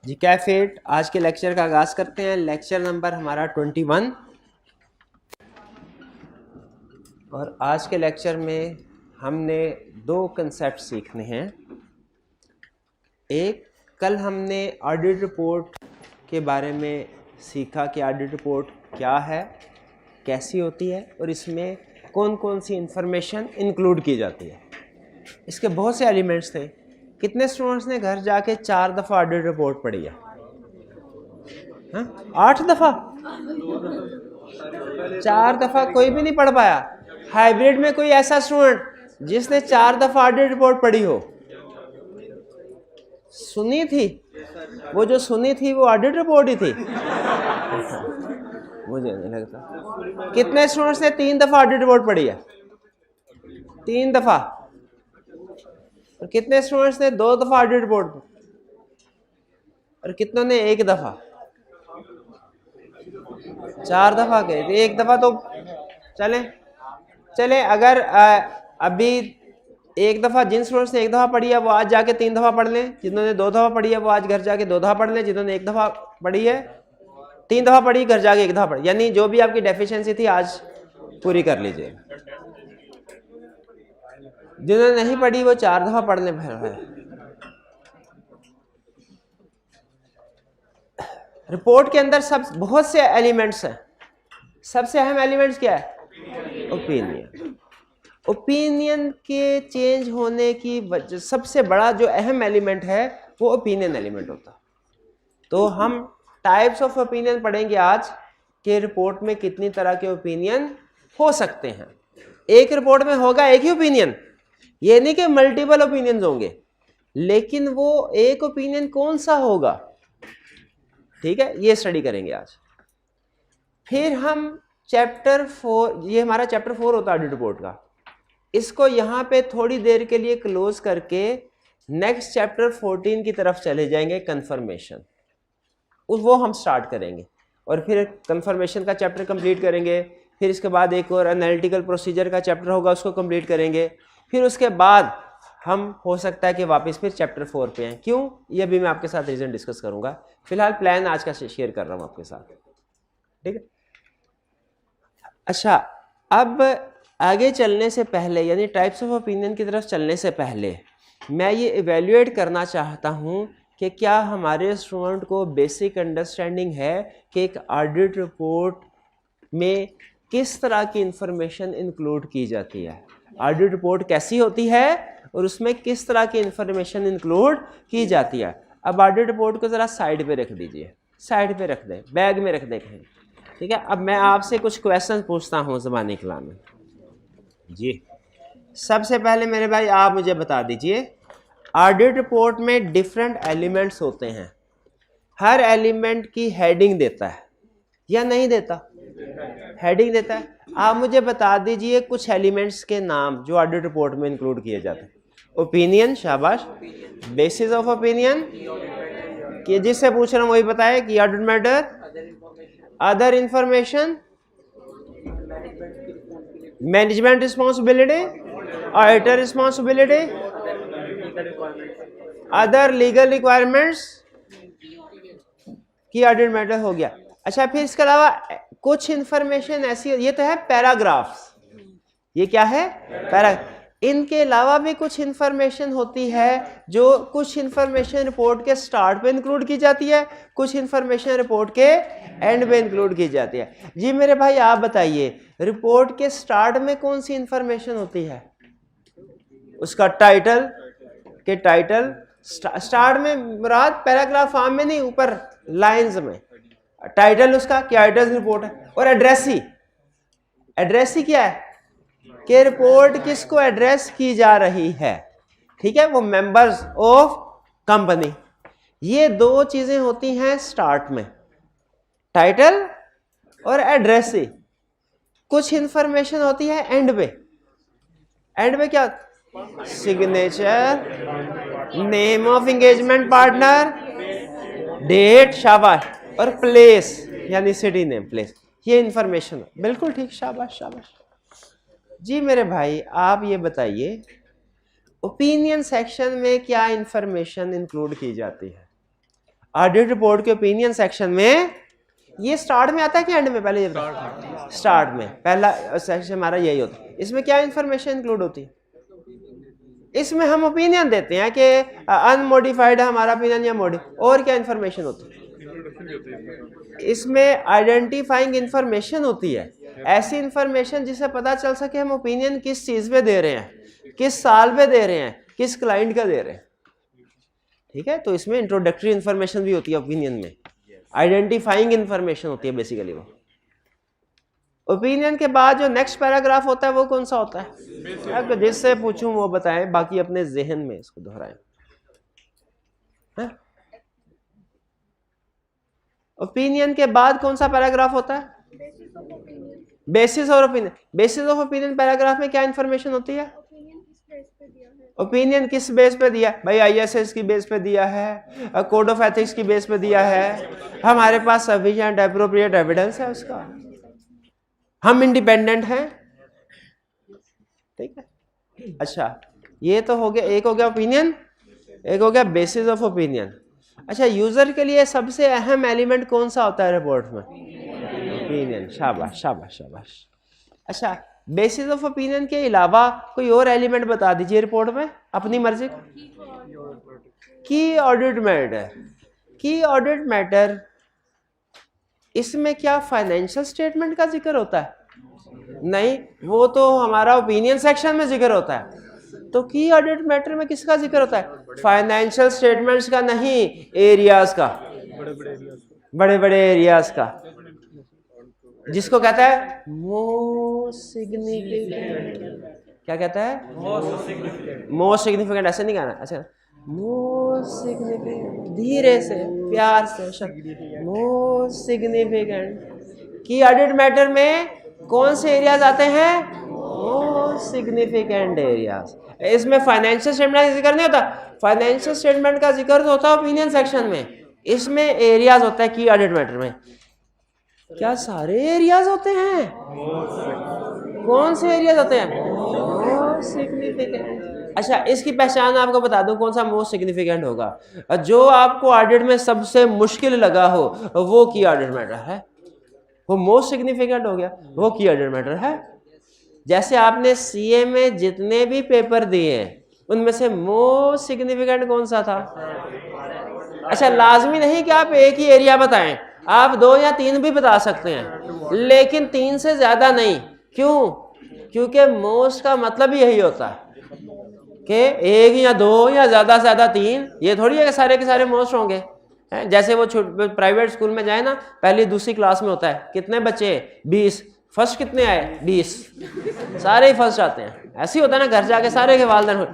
जी कैफेट, आज के लेक्चर का आगाज़ करते हैं। लेक्चर नंबर हमारा 21 और आज के लेक्चर में हमने दो कंसेप्ट सीखने हैं। एक, कल हमने ऑडिट रिपोर्ट के बारे में सीखा कि ऑडिट रिपोर्ट क्या है, कैसी होती है और इसमें कौन कौन सी इंफॉर्मेशन इंक्लूड की जाती है। इसके बहुत से एलिमेंट्स थे। कितने स्टूडेंट्स ने घर जाके 4 दफ़ा ऑडिट रिपोर्ट पढ़ी है? हाँ, 8 दफ़ा? 4 दफ़ा कोई भी नहीं पढ़ पाया। हाइब्रिड में कोई ऐसा स्टूडेंट जिसने 4 दफ़ा ऑडिट रिपोर्ट पढ़ी हो? सुनी थी? वो जो सुनी थी वो ऑडिट रिपोर्ट ही थी? मुझे नहीं लगता। कितने स्टूडेंट्स ने 3 दफ़ा ऑडिट रिपोर्ट पढ़ी है? 3 दफ़ा। और कितने स्टूडेंट्स ने 2 दफ़ा ऑडिट रिपोर्ट? और कितनों ने 1 दफ़ा? 4 दफ़ा गए थे। 1 दफ़ा तो चले अगर अभी 1 दफ़ा जिन स्टूडेंट्स ने 1 दफ़ा पढ़ी है वो आज जाके 3 दफ़ा पढ़ लें। जिन्होंने 2 दफ़ा पढ़ी है वो आज घर जाके 2 दफ़ा पढ़ लें। जिन्होंने 1 दफ़ा पढ़ी है 3 दफ़ा पढ़ी, घर जाके 1 दफ़ा पढ़ी, यानी जो भी आपकी डेफिशिएंसी थी आज पूरी कर लीजिए। जिन्होंने नहीं पढ़ी वो 4 दफ़ा पढ़ने फिर है। रिपोर्ट के अंदर सब बहुत से एलिमेंट्स हैं। सबसे अहम एलिमेंट्स क्या है? ओपिनियन। ओपिनियन के चेंज होने की वजह सबसे बड़ा जो अहम एलिमेंट है वो ओपिनियन एलिमेंट होता है। तो हम टाइप्स ऑफ ओपिनियन पढ़ेंगे आज कि रिपोर्ट में कितनी तरह के ओपिनियन हो सकते हैं। एक रिपोर्ट में होगा एक ही ओपिनियन, ये नहीं कि मल्टीपल ओपिनियंस होंगे, लेकिन वो एक ओपिनियन कौन सा होगा, ठीक है, ये स्टडी करेंगे आज। फिर हम चैप्टर 4, ये हमारा चैप्टर 4 होता है ऑडिट रिपोर्ट का, इसको यहाँ पे थोड़ी देर के लिए क्लोज करके नेक्स्ट चैप्टर 14 की तरफ चले जाएंगे, कंफर्मेशन। वो हम स्टार्ट करेंगे और फिर कंफर्मेशन का चैप्टर कंप्लीट करेंगे। फिर इसके बाद एक और एनालिटिकल प्रोसीजर का चैप्टर होगा, उसको कंप्लीट करेंगे। फिर उसके बाद हम हो सकता है कि वापस फिर चैप्टर 4 पे आए। क्यों, ये भी मैं आपके साथ रीज़न डिस्कस करूंगा। फिलहाल प्लान आज का शेयर कर रहा हूँ आपके साथ, ठीक है। अच्छा, अब आगे चलने से पहले, यानी टाइप्स ऑफ ओपिनियन की तरफ चलने से पहले, मैं ये इवेल्युएट करना चाहता हूँ कि क्या हमारे स्टूडेंट को बेसिक अंडरस्टैंडिंग है कि एक ऑडिट रिपोर्ट में किस तरह की इंफॉर्मेशन इंक्लूड की जाती है, ऑडिट रिपोर्ट कैसी होती है और उसमें किस तरह की इंफॉर्मेशन इंक्लूड की जाती है। अब ऑडिट रिपोर्ट को ज़रा साइड पे रख दीजिए, साइड पे रख दें, बैग में रख दें कहीं, ठीक है। अब मैं आपसे कुछ क्वेश्चन पूछता हूँ ज़बानी कलाम में। जी, सबसे पहले मेरे भाई आप मुझे बता दीजिए, ऑडिट रिपोर्ट में डिफरेंट एलिमेंट्स होते हैं, हर एलिमेंट की हेडिंग देता है या नहीं देता? हेडिंग देता है। आप मुझे बता दीजिए कुछ एलिमेंट्स के नाम जो ऑडिट रिपोर्ट में इंक्लूड किए जाते हैं। ओपिनियन, शाबाश। बेसिस ऑफ ओपिनियन, कि जिससे पूछ रहा हूँ वही बताए कि audit matter, other information, management responsibility, auditor responsibility, other legal requirements की ऑडिट मैटर हो गया। अच्छा, फिर इसके अलावा कुछ इंफॉर्मेशन ऐसी, ये तो है पैराग्राफ्स, ये क्या है? इनके अलावा भी कुछ इंफॉर्मेशन होती है जो कुछ इंफॉर्मेशन रिपोर्ट के स्टार्ट पे इंक्लूड की जाती है, कुछ इंफॉर्मेशन रिपोर्ट के एंड पे इंक्लूड की जाती है। जी मेरे भाई आप बताइए, रिपोर्ट के स्टार्ट में कौन सी इंफॉर्मेशन होती है? उसका टाइटल, के टाइटल स्टार्ट में मुराद पैराग्राफ फॉर्म में नहीं, ऊपर लाइंस में टाइटल उसका क्या, ऑडिटर्स रिपोर्ट है। और एड्रेस ही, एड्रेस ही क्या है कि रिपोर्ट किसको एड्रेस की जा रही है, ठीक है, वो मेंबर्स ऑफ कंपनी। ये दो चीजें होती हैं स्टार्ट में, टाइटल और एड्रेस ही। कुछ इंफॉर्मेशन होती है एंड पे। एंड पे क्या? Signature, name of engagement partner, date, शाबाश, और प्लेस यानी सिटी नेम, प्लेस, ये इंफॉर्मेशन। बिल्कुल ठीक, शाबाश शाबाश। जी मेरे भाई आप ये बताइए, ओपिनियन सेक्शन में क्या इंफॉर्मेशन इंक्लूड की जाती है? ऑडिट रिपोर्ट के ओपिनियन सेक्शन में ये स्टार्ट में आता है कि एंड में? पहले स्टार्ट में पहला सेक्शन हमारा यही होता है। इसमें क्या इंफॉर्मेशन इंक्लूड होती है? इसमें हम ओपिनियन देते हैं कि अनमोडिफाइड है हमारा ओपिनियन या और क्या इंफॉर्मेशन होती है? इसमें आइडेंटिफाइंग इंफॉर्मेशन होती है, ऐसी इंफॉर्मेशन जिससे पता चल सके हम ओपिनियन किस चीज पे दे रहे हैं, किस साल पे दे रहे हैं, किस क्लाइंट का दे रहे हैं। ठीक है, तो इसमें इंट्रोडक्टरी इंफॉर्मेशन भी होती है ओपिनियन में, आइडेंटिफाइंग इंफॉर्मेशन होती है बेसिकली। वो ओपिनियन के बाद जो नेक्स्ट पैराग्राफ होता है वो कौन सा होता है? तो जिससे पूछूं वो बताएं, बाकी अपने जहन में इसको दोहराएं। ओपिनियन के बाद कौन सा पैराग्राफ होता है? बेसिस और opinion. Basis of opinion paragraph में क्या इंफॉर्मेशन होती है? ओपिनियन किस बेस पे दिया? भाई ISS की बेस पे दिया है, कोड ऑफ एथिक्स की बेस पे दिया है, हमारे पास सफिशिएंट एप्रोप्रिएट एविडेंस है उसका, हम इंडिपेंडेंट हैं। ठीक है, अच्छा ये तो हो गया, एक हो गया ओपिनियन, एक हो गया बेसिस ऑफ ओपिनियन। अच्छा, यूजर के लिए सबसे अहम एलिमेंट कौन सा होता है रिपोर्ट में? ओपिनियन। शाबाश शाबाश शाबाश। अच्छा, बेसिस ऑफ ओपिनियन के अलावा कोई और एलिमेंट बता दीजिए रिपोर्ट में अपनी मर्जी। की ऑडिट मैटर। की ऑडिट मैटर, इसमें क्या फाइनेंशियल स्टेटमेंट का जिक्र होता है? नहीं, वो तो हमारा ओपिनियन सेक्शन में जिक्र होता है। तो की ऑडिट मैटर में किसका जिक्र होता है? फाइनेंशियल स्टेटमेंट्स का नहीं, एरियाज का, बड़े बड़े एरियाज का, जिसको कहता है मोस्ट सिग्निफिकेंट। क्या कहता है? Most significant. ऐसे नहीं कहना, अच्छा मोस्ट सिग्निफिकेंट, धीरे से प्यार से, मोस्ट सिग्निफिकेंट। की ऑडिट मैटर में कौन से एरियाज आते हैं? Most significant areas. इसमें फाइनेंशियल स्टेटमेंट का जिक्र नहीं होता। फाइनेंशियल स्टेटमेंट का जिक्र तो होता है ओपिनियन सेक्शन में, इसमें एरियाज होता है की ऑडिट मैटर में। क्या सारे एरियाज होते हैं? कौन से एरियाज होते हैं? Most significant. अच्छा, इसकी पहचान आपको बता दूं कौन सा मोस्ट सिग्निफिकेंट होगा। जो आपको ऑडिट में सबसे मुश्किल लगा हो वो की ऑडिट मैटर है, वो मोस्ट सिग्निफिकेंट हो गया, वो की ऑडिट मैटर है। जैसे आपने CA में जितने भी पेपर दिए उनमें से मोस्ट सिग्निफिकेंट कौन सा था? अच्छा, लाजमी नहीं कि आप एक ही एरिया बताएं, आप 2 या 3 भी बता सकते हैं, लेकिन 3 से ज्यादा नहीं। क्यों? क्योंकि मोस्ट का मतलब ही यही होता है कि 1 या 2 या ज्यादा से ज्यादा 3। ये थोड़ी है कि सारे के सारे मोस्ट होंगे। जैसे वो प्राइवेट स्कूल में जाए ना, पहली दूसरी क्लास में होता है, कितने बच्चे? 20। फर्स्ट कितने आए? 20। सारे ही फर्स्ट आते हैं। ऐसे ही होता है ना, घर जाके सारे के वालिदैन।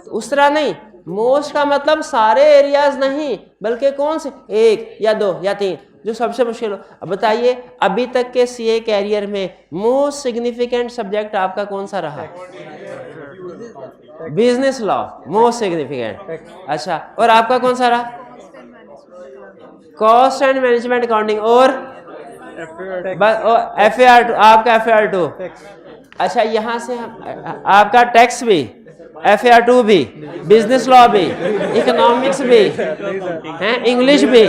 उस तरह नहीं, मोस्ट का मतलब सारे एरियाज नहीं, बल्कि कौन से? 1 या 2 या 3 जो सबसे मुश्किल हो। अब बताइए, अभी तक के CA कैरियर में मोस्ट सिग्निफिकेंट सब्जेक्ट आपका कौन सा रहा? Business law, most significant. अच्छा, और आपका कौन सा रहा? Cost and management accounting. और FAR2, आपका FAR2। अच्छा, यहाँ से आपका टैक्स भी, FAR2 भी, बिजनेस लॉ भी, इकोनॉमिक्स भी हैं, इंग्लिश भी।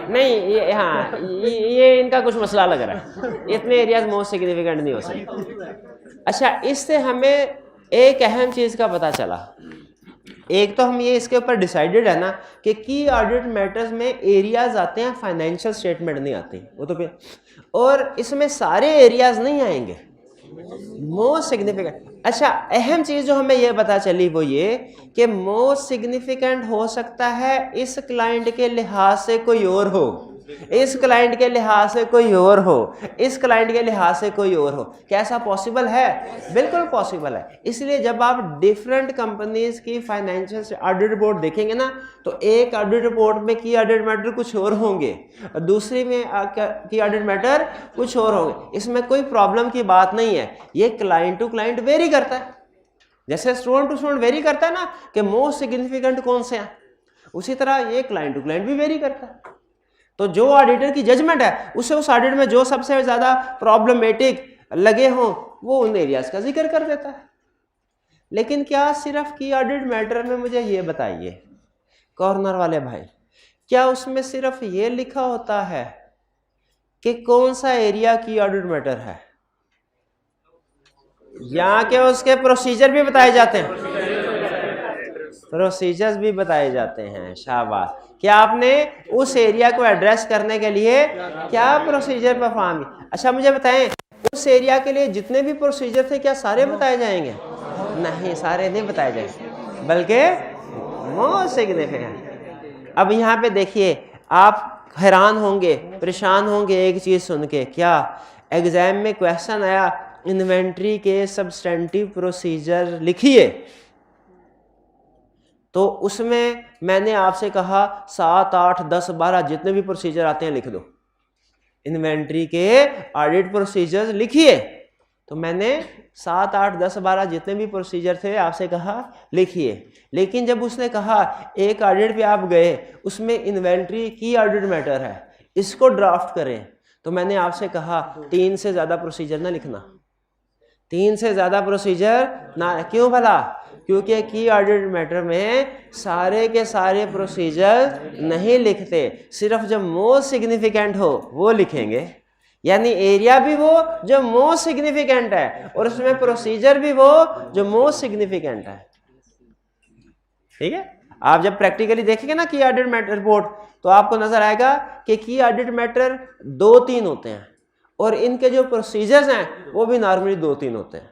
नहीं, ये हाँ, ये इनका कुछ मसला लग रहा है, इतने एरियाज मोस्ट सिग्निफिकेंट नहीं हो सकते। अच्छा, इससे हमें एक अहम चीज का पता चला। एक तो हम ये इसके ऊपर डिसाइडेड है ना कि की ऑडिट मैटर्स में एरियाज आते हैं, फाइनेंशियल स्टेटमेंट नहीं आती, वो तो फिर, और इसमें सारे एरियाज नहीं आएंगे मोस्ट सिग्निफिकेंट। अच्छा, अहम चीज जो हमें ये पता चली वो ये कि मोस्ट सिग्निफिकेंट हो सकता है इस क्लाइंट के लिहाज से कोई और हो, इस क्लाइंट के लिहाज से कोई और हो, इस क्लाइंट के लिहाज से कोई और हो। कैसा पॉसिबल है? बिल्कुल पॉसिबल है। इसलिए जब आप डिफरेंट कंपनीज की फाइनेंशियल ऑडिट रिपोर्ट देखेंगे ना, तो एक ऑडिट रिपोर्ट में की ऑडिट मैटर कुछ और होंगे, दूसरी में की ऑडिट मैटर कुछ और होंगे। इसमें कोई प्रॉब्लम की बात नहीं है, ये क्लाइंट टू क्लाइंट वेरी करता है। जैसे स्टूडेंट टू स्टूडेंट वेरी करता है ना कि मोस्ट सिग्निफिकेंट कौन से हैं, उसी तरह ये क्लाइंट टू क्लाइंट भी वेरी करता है। तो जो ऑडिटर की जजमेंट है उसे उस ऑडिट में जो सबसे ज्यादा प्रॉब्लमेटिक लगे हों वो उन एरियाज का जिक्र कर देता है। लेकिन क्या सिर्फ की ऑडिट मैटर में, मुझे ये बताइए, कॉर्नर वाले भाई, क्या उसमें सिर्फ ये लिखा होता है कि कौन सा एरिया की ऑडिट मैटर है, या के उसके प्रोसीजर भी बताए जाते हैं? प्रोसीजर्स भी बताए जाते हैं। शाबाश। क्या आपने उस एरिया को एड्रेस करने के लिए क्या प्रोसीजर परफॉर्म किया? अच्छा मुझे बताएं, उस एरिया के लिए जितने भी प्रोसीजर थे क्या सारे बताए जाएंगे? नहीं, सारे नहीं बताए जाएंगे, बल्कि मोस्ट सिग्निफिकेंट। अब यहाँ पे देखिए, आप हैरान होंगे, परेशान होंगे एक चीज सुन के। क्या एग्जाम में क्वेश्चन आया, इन्वेंट्री के सब्सटेंटिव प्रोसीजर लिखिए, तो उसमें मैंने आपसे कहा 7, 8, 10, 12 जितने भी प्रोसीजर आते हैं लिख दो। इन्वेंट्री के ऑडिट प्रोसीजर्स लिखिए, तो मैंने 7, 8, 10, 12 जितने भी प्रोसीजर थे आपसे कहा लिखिए। लेकिन जब उसने कहा एक ऑडिट पे आप गए, उसमें इन्वेंट्री की ऑडिट मैटर है, इसको ड्राफ्ट करें, तो मैंने आपसे कहा 3 से ज़्यादा प्रोसीजर ना लिखना। 3 से ज़्यादा प्रोसीजर ना, क्यों भला? क्योंकि की ऑडिट मैटर में सारे के सारे प्रोसीजर नहीं लिखते, सिर्फ जो मोस्ट सिग्निफिकेंट हो वो लिखेंगे। यानी एरिया भी वो जो मोस्ट सिग्निफिकेंट है, और उसमें प्रोसीजर भी वो जो मोस्ट सिग्निफिकेंट है। ठीक है? आप जब प्रैक्टिकली देखेंगे ना की ऑडिट मैटर रिपोर्ट, तो आपको नजर आएगा कि की ऑडिट मैटर 2-3 होते हैं, और इनके जो प्रोसीजर्स हैं वो भी नॉर्मली 2-3 होते हैं।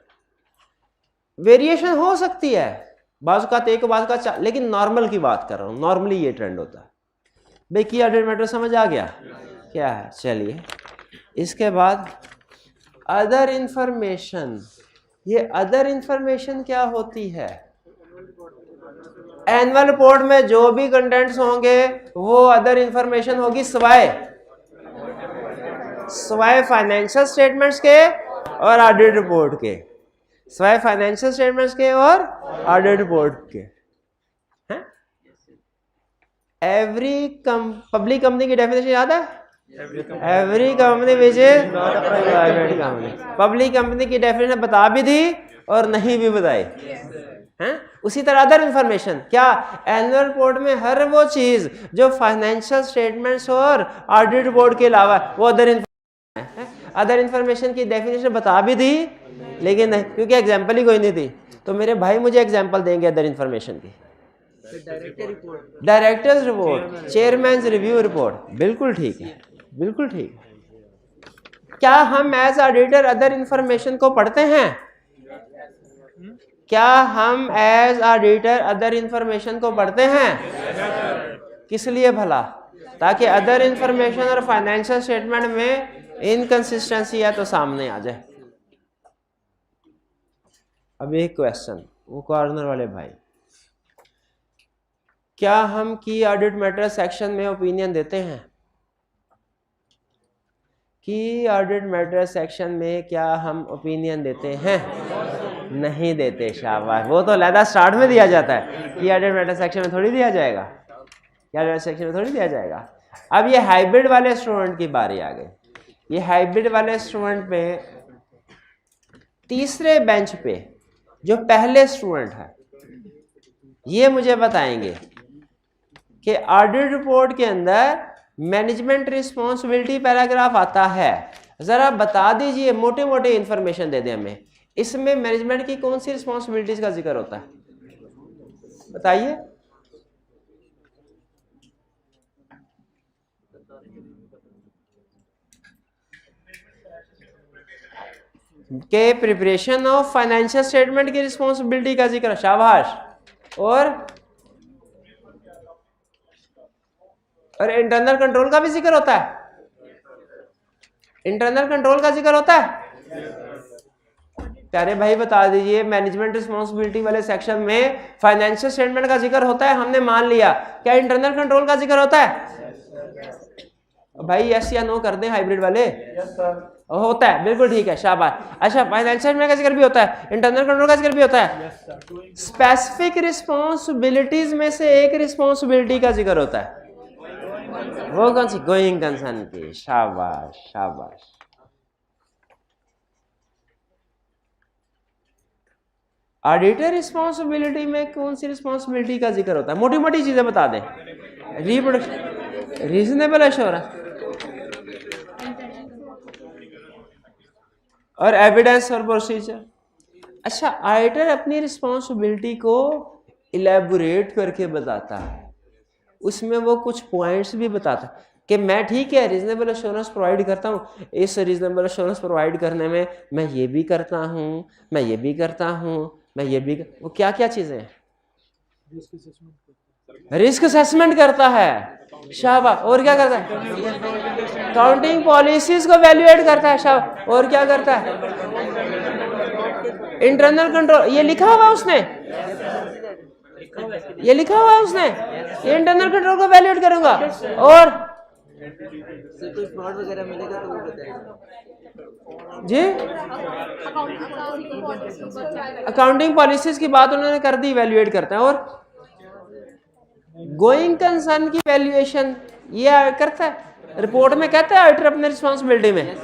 वेरिएशन हो सकती है, बाजू का एक बाजू का, लेकिन नॉर्मल की बात कर रहा हूं, नॉर्मली ये ट्रेंड होता है। भाई की ऑडिट मैटर समझ आ गया क्या है? चलिए, इसके बाद अदर इंफॉर्मेशन। ये अदर इंफॉर्मेशन क्या होती है? एनुअल रिपोर्ट में जो भी कंटेंट्स होंगे वो अदर इंफॉर्मेशन होगी, सवाए फाइनेंशियल स्टेटमेंट्स के और ऑडिट रिपोर्ट के, सवाए फाइनेंशियल स्टेटमेंट्स के और ऑडिट रिपोर्ट के। एवरी पब्लिक कंपनी की डेफिनेशन याद है? Every company which is not a private company. Public company की डेफिनेशन बता भी दी और नहीं भी बताई हैं? उसी तरह अदर इंफॉर्मेशन, क्या एनुअल रिपोर्ट में हर वो चीज जो फाइनेंशियल स्टेटमेंट्स और ऑडिट रिपोर्ट के अलावा वो अदर इंफॉर्मेशन है। अदर इंफॉर्मेशन की डेफिनेशन बता भी दी, लेकिन नहीं, क्योंकि एग्जाम्पल ही कोई नहीं थी। तो मेरे भाई मुझे एग्जाम्पल देंगे अदर इंफॉर्मेशन की। Directors report, chairman review report, बिल्कुल ठीक है, बिल्कुल ठीक। क्या हम एज ऑडिटर अदर इंफॉर्मेशन को पढ़ते हैं? क्या हम एज ऑडिटर अदर इंफॉर्मेशन को पढ़ते हैं? किस लिए भला? ताकि अदर इंफॉर्मेशन और फाइनेंशियल स्टेटमेंट में इनकंसिस्टेंसी है तो सामने आ जाए। अब एक क्वेश्चन, वो कॉर्नर वाले भाई, क्या हम की ऑडिट मैटर सेक्शन में ओपिनियन देते हैं? की ऑडिट मैटर सेक्शन में क्या हम ओपिनियन देते हैं? नहीं देते। शाबाश, वो तो लहदा स्टार्ट में दिया जाता है, की ऑडिट मैटर सेक्शन में थोड़ी दिया जाएगा, की ऑडिट सेक्शन में थोड़ी दिया जाएगा। अब ये हाइब्रिड वाले स्टूडेंट की बारी आ गई। ये हाइब्रिड वाले स्टूडेंट में तीसरे बेंच पे जो पहले स्टूडेंट है, ये मुझे बताएंगे कि ऑडिट रिपोर्ट के अंदर मैनेजमेंट रिस्पॉन्सिबिलिटी पैराग्राफ आता है। जरा बता दीजिए, मोटे मोटे इंफॉर्मेशन दे दें हमें, इसमें मैनेजमेंट की कौन सी रिस्पॉन्सिबिलिटीज का जिक्र होता है? बताइए। के प्रिपरेशन ऑफ फाइनेंशियल स्टेटमेंट की रिस्पॉन्सिबिलिटी का जिक्र, शाबाश। और इंटरनल कंट्रोल का भी जिक्र होता है? इंटरनल कंट्रोल का जिक्र होता है? प्यारे भाई बता दीजिए, मैनेजमेंट रिस्पॉन्सिबिलिटी वाले सेक्शन में फाइनेंशियल स्टेटमेंट का जिक्र होता है, हमने मान लिया। क्या इंटरनल कंट्रोल का जिक्र होता है? भाई यस या नो कर दें हाइब्रिड वाले। होता है, बिल्कुल ठीक है, शाबाश। अच्छा, फाइनेंशियल स्टेटमेंट का जिक्र भी होता है, इंटरनल कंट्रोल का जिक्र भी होता है। स्पेसिफिक रिस्पॉन्सिबिलिटीज में से एक रिस्पॉन्सिबिलिटी का जिक्र होता है, वो कौन सी? गोइंग कंसर्न की। शाबाश शाबाश। ऑडिटर रिस्पॉन्सिबिलिटी में कौन सी रिस्पॉन्सिबिलिटी का जिक्र होता है? मोटी मोटी चीजें बता दें। रिप्रोडक्शन, रीजनेबल एश्योरेंस और एविडेंस और प्रोसीजर। अच्छा, ऑडिटर अपनी रिस्पॉन्सिबिलिटी को इलेबोरेट करके बताता है, उसमें वो कुछ पॉइंट्स भी बताता है कि मैं ठीक है रीजनेबल एश्योरेंस प्रोवाइड करता हूँ, इस रीजनेबल एश्योरेंस प्रोवाइड करने में मैं ये भी करता हूँ, मैं ये भी करता हूँ, मैं ये भी वो क्या क्या चीजें हैं? रिस्क असेसमेंट करता है, शाबाश। और क्या करता है? काउंटिंग पॉलिसीज को वैल्यूएट करता है, शाबाश। और क्या करता है? इंटरनल कंट्रोल, ये लिखा हुआ उसने, ये लिखा हुआ है उसने, ये इंटरनल कंट्रोल को वैल्यूएट करूंगा। और वगैरह मिलेगा तो वो बताएगा जी। अकाउंटिंग पॉलिसीज की बात उन्होंने कर दी, वैल्यूएट करता है। और गोइंग कंसर्न की वैल्यूएशन ये करता है, रिपोर्ट में कहता है ऑडिटर अपने रिस्पॉन्सिबिलिटी में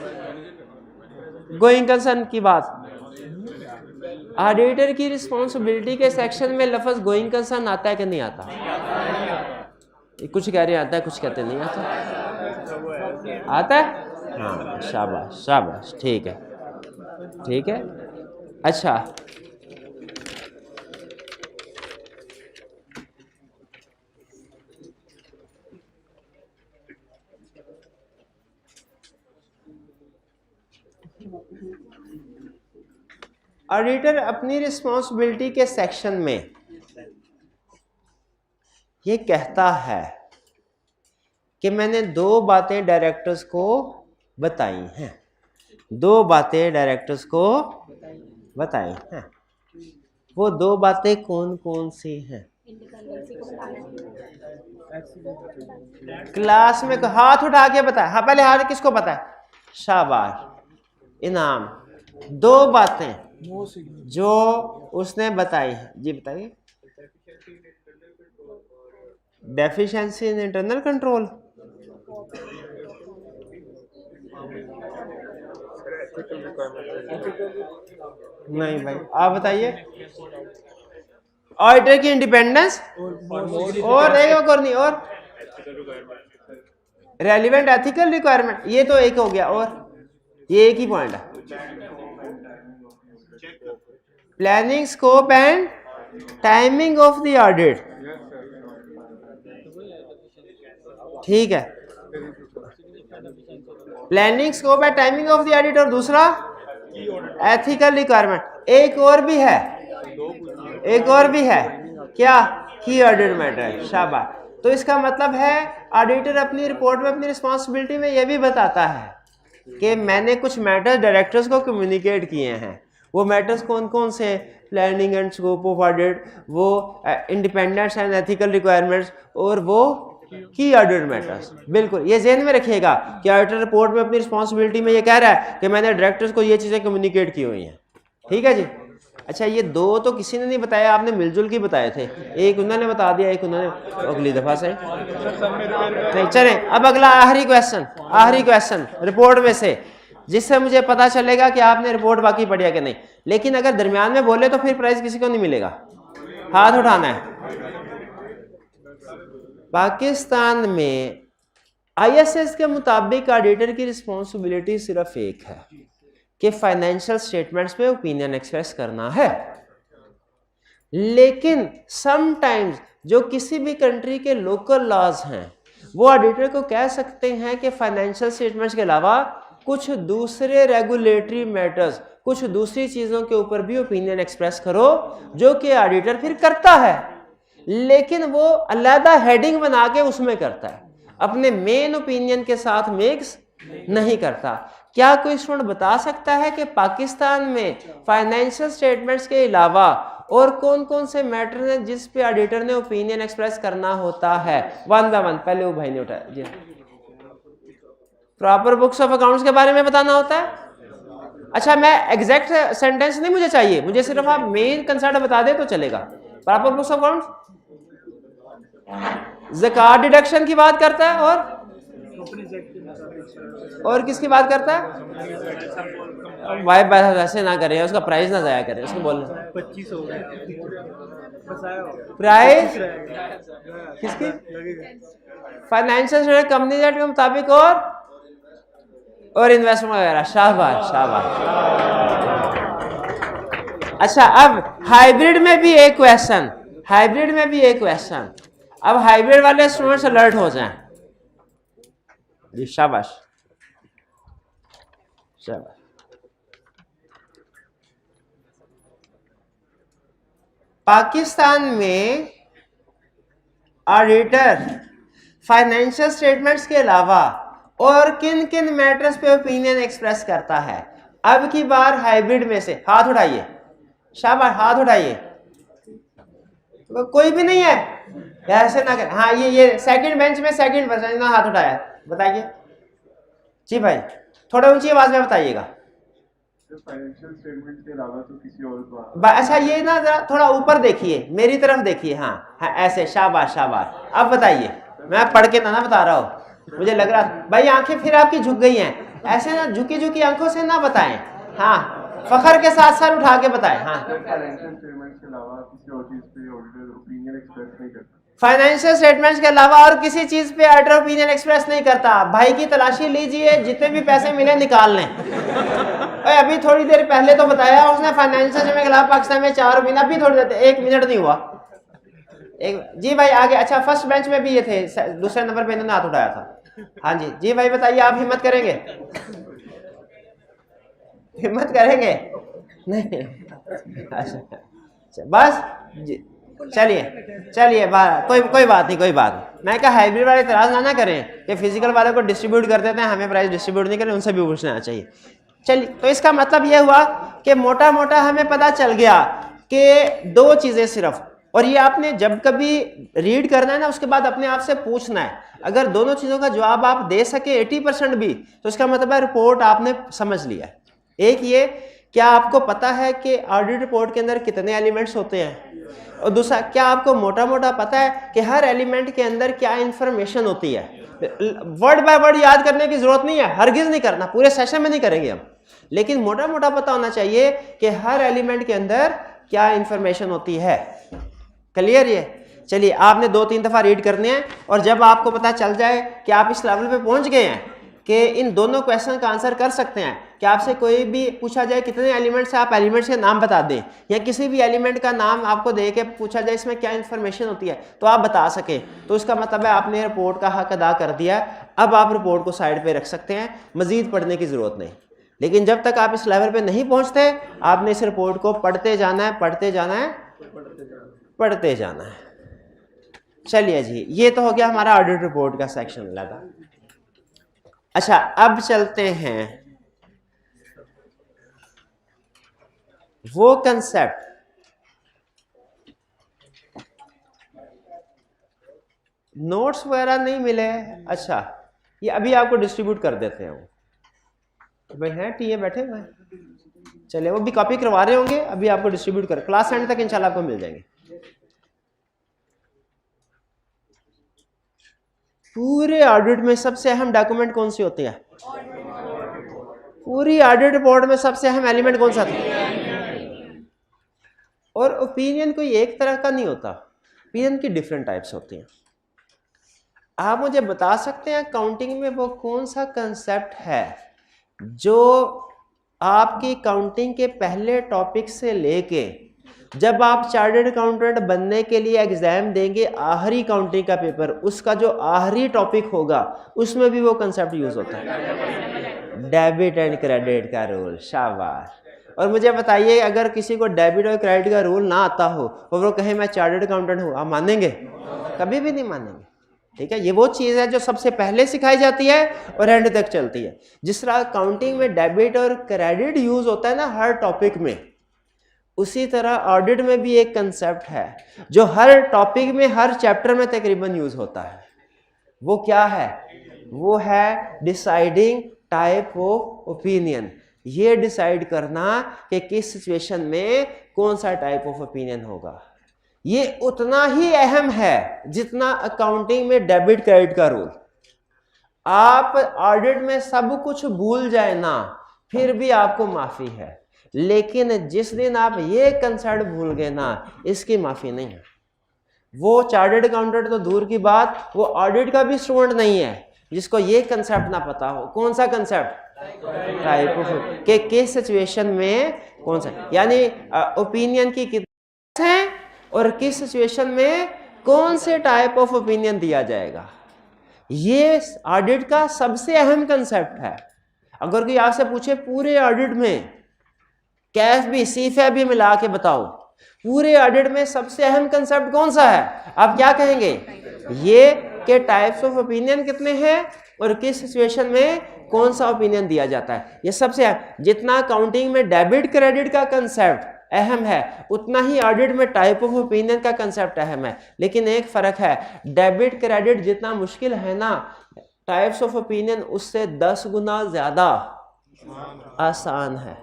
गोइंग कंसर्न की बात। ऑडिटर की रिस्पॉन्सिबिलिटी के सेक्शन में लफ्ज गोइंग कंसर्न आता है कि नहीं आता? कुछ कह रहे आता है, कुछ कहते नहीं आता। आता है? हाँ, शाबाश शाबाश, ठीक है ठीक है। अच्छा, ऑडिटर अपनी रिस्पॉन्सिबिलिटी के सेक्शन में ये कहता है कि मैंने दो बातें डायरेक्टर्स को बताई हैं, दो बातें डायरेक्टर्स को बताई हैं। वो दो बातें कौन कौन सी हैं? क्लास में हाथ उठा के बताया। हाँ, पहले हाथ किसको पता है? शाबाश, इनाम। दो बातें जो उसने बताई है, जी बताइए। डेफिशिएंसी इन इंटरनल कंट्रोल, नहीं भाई, आप बताइए। ऑडिटर की इंडिपेंडेंस और एक और नहीं, और रेलिवेंट एथिकल रिक्वायरमेंट, ये तो एक हो गया। और ये एक ही पॉइंट है, planning scope and timing of the audit, ठीक है। Planning scope and timing of the audit, और दूसरा एथिकल रिक्वायरमेंट। एक और भी है, एक और भी है, क्या? की ऑडिट मैटर, शाबाश। तो इसका मतलब है ऑडिटर अपनी रिपोर्ट में अपनी रिस्पॉन्सिबिलिटी में यह भी बताता है कि मैंने कुछ मैटर्स डायरेक्टर्स को कम्युनिकेट किए हैं। वो मैटर्स कौन कौन से? Planning and scope of audit, वो इंडिपेंडेंस एंड एथिकल रिक्वायरमेंट्स, और वो की ऑडिट मैटर्स। बिल्कुल ये ध्यान में रखिएगा कि ऑडिटर रिपोर्ट में अपनी रिस्पॉन्सिबिलिटी में ये कह रहा है कि मैंने डायरेक्टर्स को ये चीजें कम्युनिकेट की हुई हैं, ठीक है जी। अच्छा, ये दो तो किसी ने नहीं बताया, आपने मिलजुल के बताए थे। एक उन्होंने बता दिया, एक उन्होंने अगली दफा से नहीं। चले अब अगला आखिरी क्वेश्चन, आखिरी क्वेश्चन रिपोर्ट में से, जिससे मुझे पता चलेगा कि आपने रिपोर्ट बाकी पढ़ी है कि नहीं। लेकिन अगर दरमियान में बोले तो फिर प्राइज किसी को नहीं मिलेगा, हाथ उठाना है। पाकिस्तान में आईएसएस के मुताबिक ऑडिटर की रिस्पॉन्सिबिलिटी सिर्फ एक है कि फाइनेंशियल स्टेटमेंट्स पे ओपिनियन एक्सप्रेस करना है। लेकिन समटाइम्स जो किसी भी कंट्री के लोकल लॉज हैं, वो ऑडिटर को कह सकते हैं कि फाइनेंशियल स्टेटमेंट्स के अलावा कुछ दूसरे रेगुलेटरी मैटर्स, कुछ दूसरी चीजों के ऊपर भी ओपिनियन एक्सप्रेस करो, जो कि ऑडिटर फिर करता है। लेकिन वो अलग हेडिंग बना के उसमें करता है, अपने मेन ओपिनियन के साथ मिक्स नहीं करता। क्या कोई स्टूडेंट बता सकता है कि पाकिस्तान में फाइनेंशियल स्टेटमेंट्स के अलावा और कौन कौन से मैटर हैं जिस पे ऑडिटर ने ओपिनियन एक्सप्रेस करना होता है? वन बाय वन, पहले वो भाई ने उठाया जी। प्रॉपर बुक्स ऑफ अकाउंट्स के बारे में बताना होता है। अच्छा, मैं एग्जैक्ट सेंटेंस नहीं मुझे चाहिए, मुझे सिर्फ आप मेन कंसेप्ट बता दे तो चलेगा। प्रॉपर बुक्स ऑफ अकाउंट्स ज़कात डिडक्शन की बात करता है, और और किसकी बात करता है? भाई वैसे ना करें, उसका प्राइस ना जाया करें, उसको बोल 25 हो गए प्राइस किसकी? फाइनेंशियल कंपनी एक्ट के मुताबिक और इन्वेस्टमेंट वगैरह। शाबाश शाबाश। अच्छा, अब हाइब्रिड में भी एक क्वेश्चन, हाइब्रिड में भी एक क्वेश्चन। अब हाइब्रिड वाले स्टूडेंट्स अलर्ट हो जाएं जी। शाबाश शाबाश। पाकिस्तान में ऑडिटर फाइनेंशियल स्टेटमेंट्स के अलावा और किन किन मैटर्स पे ओपिनियन एक्सप्रेस करता है? अब की बार हाइब्रिड में से हाथ उठाइए। शाबाश, हाथ उठाइए। कोई भी नहीं है? ऐसे ना कर। हाँ, ये सेकंड बेंच में सेकंड पर्सन ना हाथ उठाया, बताइए जी भाई, थोड़ा ऊंची आवाज में बताइएगा। फाइनेंशियल स्टेटमेंट के अलावा तो किसी और को। अच्छा, ये ना जरा थोड़ा ऊपर देखिए, मेरी तरफ देखिए। हाँ हाँ, ऐसे। शाबाश शाबाश। अब बताइए, मैं पढ़ के ना बता रहा हूँ, मुझे लग रहा भाई आंखें फिर आपकी झुक गई हैं। ऐसे ना झुकी झुकी आंखों से ना बताएं। हाँ, फखर के साथ साथ उठा के बताएं। हाँ, फाइनेंशियल स्टेटमेंट के अलावा किसी और चीज पे ऑडिटर ओपिनियन एक्सप्रेस नहीं करता। फाइनेंशियल स्टेटमेंट्स के अलावा और किसी चीज पे ऑडिटर ओपिनियन एक्सप्रेस नहीं करता। भाई की तलाशी लीजिए, जितने भी पैसे मिले निकाल लें। अभी थोड़ी देर पहले तो बताया उसने फाइनेंशियल स्टेटमेंट के अलावा पाकिस्तान में 4 महीना भी थोड़ी देर, 1 मिनट नहीं हुआ। जी भाई आगे। अच्छा, फर्स्ट बेंच में भी ये थे, दूसरे नंबर पे इन्होंने हाथ उठाया था। हाँ जी जी भाई बताइए, आप हिम्मत करेंगे? हिम्मत करेंगे? नहीं। अच्छा बस चलिए चलिए, कोई बात नहीं, कोई बात नहीं। मैं क्या हाइब्रिड वाले इतराज ना करें कि फिजिकल वाले को डिस्ट्रीब्यूट कर देते हैं, हमें प्राइस डिस्ट्रीब्यूट नहीं करें, उनसे भी पूछना चाहिए। चलिए, तो इसका मतलब यह हुआ कि मोटा मोटा हमें पता चल गया कि 2 चीजें सिर्फ, और ये आपने जब कभी रीड करना है ना, उसके बाद अपने आप से पूछना है। अगर दोनों चीजों का जवाब आप दे सके 80% भी, तो इसका मतलब है रिपोर्ट आपने समझ लिया। एक ये, क्या आपको पता है कि ऑडिट रिपोर्ट के अंदर कितने एलिमेंट्स होते हैं? और दूसरा, क्या आपको मोटा मोटा पता है कि हर एलिमेंट के अंदर क्या इंफॉर्मेशन होती है? वर्ड बाय वर्ड याद करने की जरूरत नहीं है, हरगिज नहीं करना, पूरे सेशन में नहीं करेंगे हम, लेकिन मोटा मोटा पता होना चाहिए कि हर एलिमेंट के अंदर क्या इंफॉर्मेशन होती है। क्लियर? ये चलिए, आपने 2-3 दफा रीड करने हैं, और जब आपको पता चल जाए कि आप इस लेवल पे पहुंच गए हैं कि इन दोनों क्वेश्चन का आंसर कर सकते हैं, कि आपसे कोई भी पूछा जाए कितने एलिमेंट्स हैं, आप एलिमेंट्स के नाम बता दें, या किसी भी एलिमेंट का नाम आपको दे के पूछा जाए इसमें क्या इन्फॉर्मेशन होती है, तो आप बता सकें, तो उसका मतलब है आपने रिपोर्ट का हक अदा कर दिया। अब आप रिपोर्ट को साइड पे रख सकते हैं, मजीद पढ़ने की जरूरत नहीं। लेकिन जब तक आप इस लेवल पे नहीं पहुंचते, आपने इस रिपोर्ट को पढ़ते जाना है, पढ़ते जाना है, पढ़ते जाना है। चलिए जी, ये तो हो गया हमारा ऑडिट रिपोर्ट का सेक्शन लगा। अच्छा, अब चलते हैं वो कंसेप्ट नोट्स वगैरह नहीं मिले। अच्छा, ये अभी आपको डिस्ट्रीब्यूट कर देते हैं। वो भाई हैं टीए बैठे हुए हैं, चलिए वो भी कॉपी करवा रहे होंगे, अभी आपको डिस्ट्रीब्यूट कर, क्लास एंड तक इंशाल्लाह आपको मिल जाएंगे। पूरे ऑडिट में सबसे अहम डॉक्यूमेंट कौन सी होती है? पूरी ऑडिट रिपोर्ट में सबसे अहम एलिमेंट कौन सा था? और ओपिनियन कोई एक तरह का नहीं होता, ओपिनियन की डिफरेंट टाइप्स होती हैं। आप मुझे बता सकते हैं काउंटिंग में वो कौन सा कंसेप्ट है जो आपकी काउंटिंग के पहले टॉपिक से लेके जब आप चार्टर्ड अकाउंटेंट बनने के लिए एग्जाम देंगे, आखिरी काउंटिंग का पेपर, उसका जो आखिरी टॉपिक होगा उसमें भी वो कंसेप्ट यूज होता है, डेबिट एंड क्रेडिट का रूल। शाबाश। और मुझे बताइए, अगर किसी को डेबिट और क्रेडिट का रूल ना आता हो और वो कहे मैं चार्टर्ड अकाउंटेंट हूँ, आप मानेंगे? कभी भी नहीं मानेंगे। ठीक है, ये वो चीज़ है जो सबसे पहले सिखाई जाती है और एंड तक चलती है। जिस तरह अकाउंटिंग में डेबिट और क्रेडिट यूज होता है ना हर टॉपिक में, उसी तरह ऑडिट में भी एक कंसेप्ट है जो हर टॉपिक में, हर चैप्टर में तकरीबन यूज होता है। वो क्या है? वो है डिसाइडिंग टाइप ऑफ ओपिनियन। ये डिसाइड करना कि किस सिचुएशन में कौन सा टाइप ऑफ ओपिनियन होगा। ये उतना ही अहम है जितना अकाउंटिंग में डेबिट क्रेडिट का रूल। आप ऑडिट में सब कुछ भूल जाए ना, फिर भी आपको माफी है, लेकिन जिस दिन आप ये कंसेप्ट भूल गए ना, इसकी माफी नहीं है। वो चार्टर्ड अकाउंटेंट तो दूर की बात, वो ऑडिट का भी स्टूडेंट नहीं है जिसको ये कंसेप्ट ना पता हो। कौन सा कंसेप्ट? टाइप ऑफ, के किस सिचुएशन में कौन सा, यानी ओपिनियन की कितने हैं और किस सिचुएशन में कौन से टाइप ऑफ ओपिनियन दिया जाएगा, ये ऑडिट का सबसे अहम कंसेप्ट है। अगर कोई आपसे पूछे पूरे ऑडिट में कैश भी सीफे भी मिला के बताओ, पूरे ऑडिट में सबसे अहम कंसेप्ट कौन सा है, आप क्या कहेंगे? ये के टाइप्स ऑफ ओपिनियन कितने हैं और किस सिचुएशन में कौन सा ओपिनियन दिया जाता है, ये सबसे अहम। जितना अकाउंटिंग में डेबिट क्रेडिट का कंसेप्ट अहम है, उतना ही ऑडिट में टाइप ऑफ ओपिनियन का कंसेप्ट अहम है। लेकिन एक फर्क है, डेबिट क्रेडिट जितना मुश्किल है ना, टाइप्स ऑफ ओपिनियन उससे 10 गुना ज्यादा आसान है।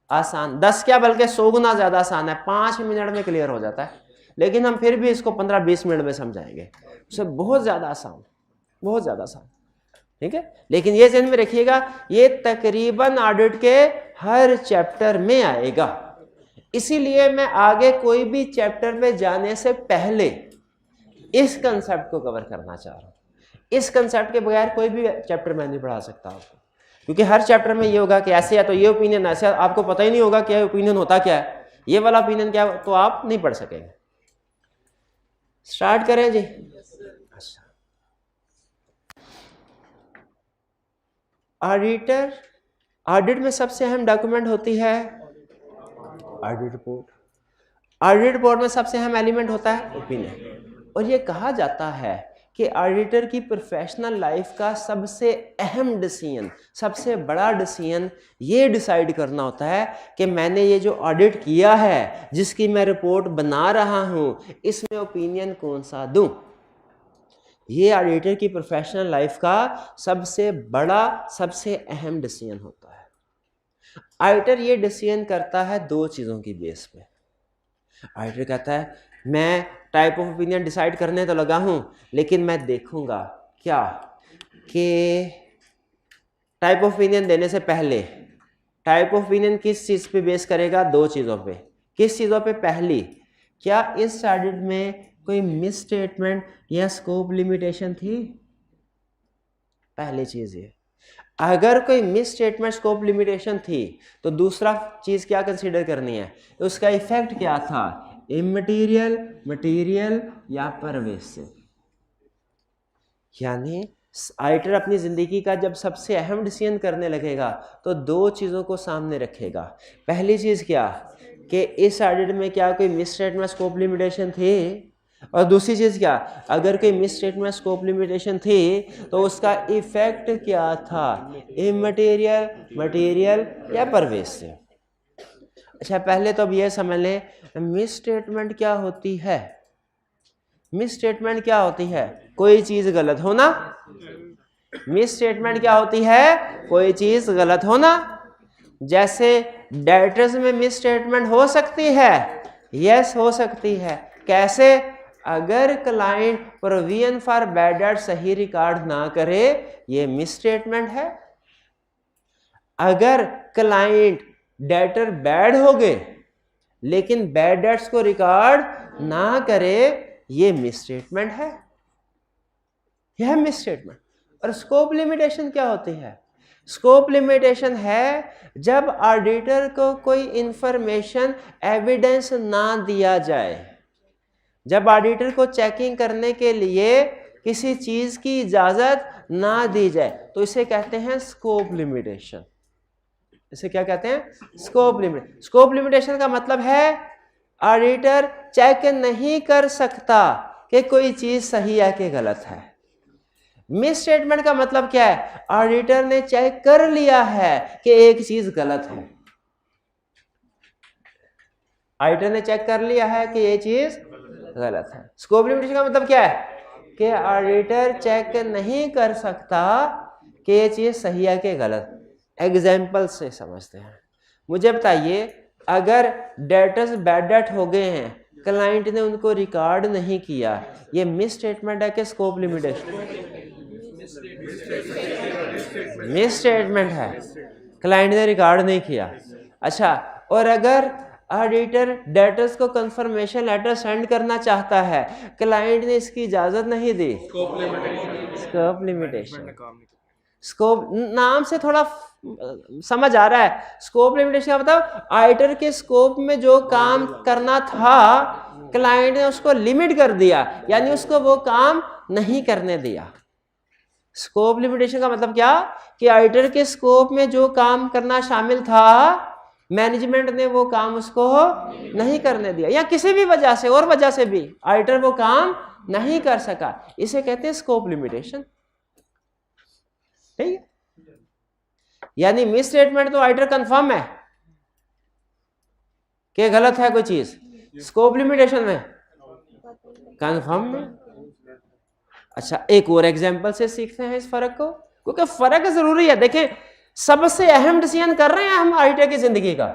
आसान 10 क्या बल्कि 100 गुना ज्यादा आसान है, 5 मिनट में क्लियर हो जाता है। लेकिन हम फिर भी इसको 15-20 मिनट में समझाएंगे, उससे बहुत ज्यादा आसान, बहुत ज्यादा आसान, ठीक है। लेकिन ये ध्यान में रखिएगा, ये तकरीबन ऑडिट के हर चैप्टर में आएगा। इसीलिए मैं आगे कोई भी चैप्टर में जाने से पहले इस कंसेप्ट को कवर करना चाह रहा हूं। इस कंसेप्ट के बगैर कोई भी चैप्टर मैं नहीं पढ़ा सकता आपको, क्योंकि हर चैप्टर में ये होगा कि ऐसे है तो ये ओपिनियन, ऐसे आपको पता ही नहीं होगा क्या ओपिनियन होता क्या है, ये वाला ओपिनियन क्या है, तो आप नहीं पढ़ सकेंगे। स्टार्ट करें जी। ऑडिटर, ऑडिट में सबसे अहम डॉक्यूमेंट होती है ऑडिट रिपोर्ट। ऑडिट रिपोर्ट में सबसे अहम एलिमेंट होता है ओपिनियन। और ये कहा जाता है कि ऑडिटर की प्रोफेशनल लाइफ का सबसे अहम डिसीजन, सबसे बड़ा डिसीजन ये डिसाइड करना होता है कि मैंने ये जो ऑडिट किया है, जिसकी मैं रिपोर्ट बना रहा हूं, इसमें ओपिनियन कौन सा दूं। ये ऑडिटर की प्रोफेशनल लाइफ का सबसे बड़ा, सबसे अहम डिसीजन होता है। ऑडिटर ये डिसीजन करता है 2 चीज़ों की बेस पे। ऑडिटर कहता है मैं टाइप ऑफ ओपिनियन डिसाइड करने तो लगा हूं, लेकिन मैं देखूंगा क्या कि टाइप ऑफ ओपिनियन देने से पहले टाइप ऑफ ओपिनियन किस चीज़ पे बेस करेगा? 2 चीज़ों पे। किस चीज़ों पे? पहली, क्या इस ऑडिट में कोई मिस स्टेटमेंट या स्कोप लिमिटेशन थी? पहली चीज़ ये। अगर कोई मिस स्टेटमेंट स्कोप लिमिटेशन थी तो दूसरा चीज़ क्या कंसीडर करनी है, उसका इफेक्ट क्या था, इमटेरियल, मटेरियल या परवेसिव। यानी ऑडिटर अपनी ज़िंदगी का जब सबसे अहम डिसीजन करने लगेगा तो 2 चीज़ों को सामने रखेगा। पहली चीज़ क्या कि इस ऑडिट में क्या कोई मिस स्टेटमेंट स्कोप लिमिटेशन थी, और दूसरी चीज़ क्या, अगर कोई मिस स्टेटमेंट स्कोप लिमिटेशन थी तो उसका इफेक्ट क्या था, इमटेरियल, मटेरियल या परवेसिव। अच्छा, पहले तो अब ये समझ लें मिस स्टेटमेंट क्या होती है। मिस स्टेटमेंट क्या होती है? कोई चीज़ गलत होना। मिस स्टेटमेंट क्या होती है? कोई चीज़ गलत होना। जैसे डेटर्स में मिस स्टेटमेंट हो सकती है, यस हो सकती है। कैसे? अगर client provision for bad debt सही रिकॉर्ड ना करे, ये मिस स्टेटमेंट है। अगर क्लाइंट डेटर बैड हो गए लेकिन बैड डेट्स को रिकॉर्ड ना करे, ये मिस स्टेटमेंट है, यह मिस स्टेटमेंट। और स्कोप लिमिटेशन क्या होती है? स्कोप लिमिटेशन है जब ऑडिटर को कोई इंफॉर्मेशन एविडेंस ना दिया जाए, जब ऑडिटर को चेकिंग करने के लिए किसी चीज की इजाजत ना दी जाए, तो इसे कहते हैं स्कोप लिमिटेशन। इसे क्या कहते हैं? Scope limitation. स्कोप लिमिटेशन का मतलब है ऑडिटर चेक नहीं कर सकता कि कोई चीज सही है कि गलत है। मिस स्टेटमेंट का मतलब क्या है? ऑडिटर ने चेक कर लिया है कि एक चीज गलत है, ऑडिटर ने चेक कर लिया है कि ये चीज गलत है। स्कोप लिमिटेशन का मतलब क्या है कि ऑडिटर चेक नहीं कर सकता कि ये चीज सही है कि गलत। एग्जाम्पल से समझते हैं। मुझे बताइए, अगर डेटर्स बैड डेट हो गए हैं, क्लाइंट ने उनको रिकॉर्ड नहीं किया, ये मिस स्टेटमेंट है कि स्कोप लिमिटेशन? मिस स्टेटमेंट है, क्लाइंट ने रिकॉर्ड नहीं किया। अच्छा, और अगर ऑडिटर डेटर्स को कंफर्मेशन लेटर सेंड करना चाहता है, क्लाइंट ने इसकी इजाजत नहीं दी, स्कोप लिमिटेशन। स्कोप नाम से थोड़ा समझ आ रहा है। स्कोप लिमिटेशन का मतलब ऑडिटर के स्कोप में जो काम करना था क्लाइंट ने उसको लिमिट कर दिया, यानी उसको वो काम नहीं करने दिया। स्कोप लिमिटेशन का मतलब क्या कि ऑडिटर के स्कोप में जो काम करना शामिल था मैनेजमेंट ने वो काम उसको नहीं करने दिया, या किसी भी वजह से और वजह से भी ऑडिटर वो काम नहीं कर सका, इसे कहते हैं स्कोप लिमिटेशन। ठीक है, यानी मिस स्टेटमेंट तो ऑडिटर कंफर्म है कि गलत है कोई चीज, स्कोप लिमिटेशन में कंफर्म में। अच्छा, एक और एग्जांपल से सीखते हैं इस फर्क को, क्योंकि फर्क जरूरी है। देखें, सबसे अहम डिसीजन कर रहे हैं हम ऑडिटर की जिंदगी का,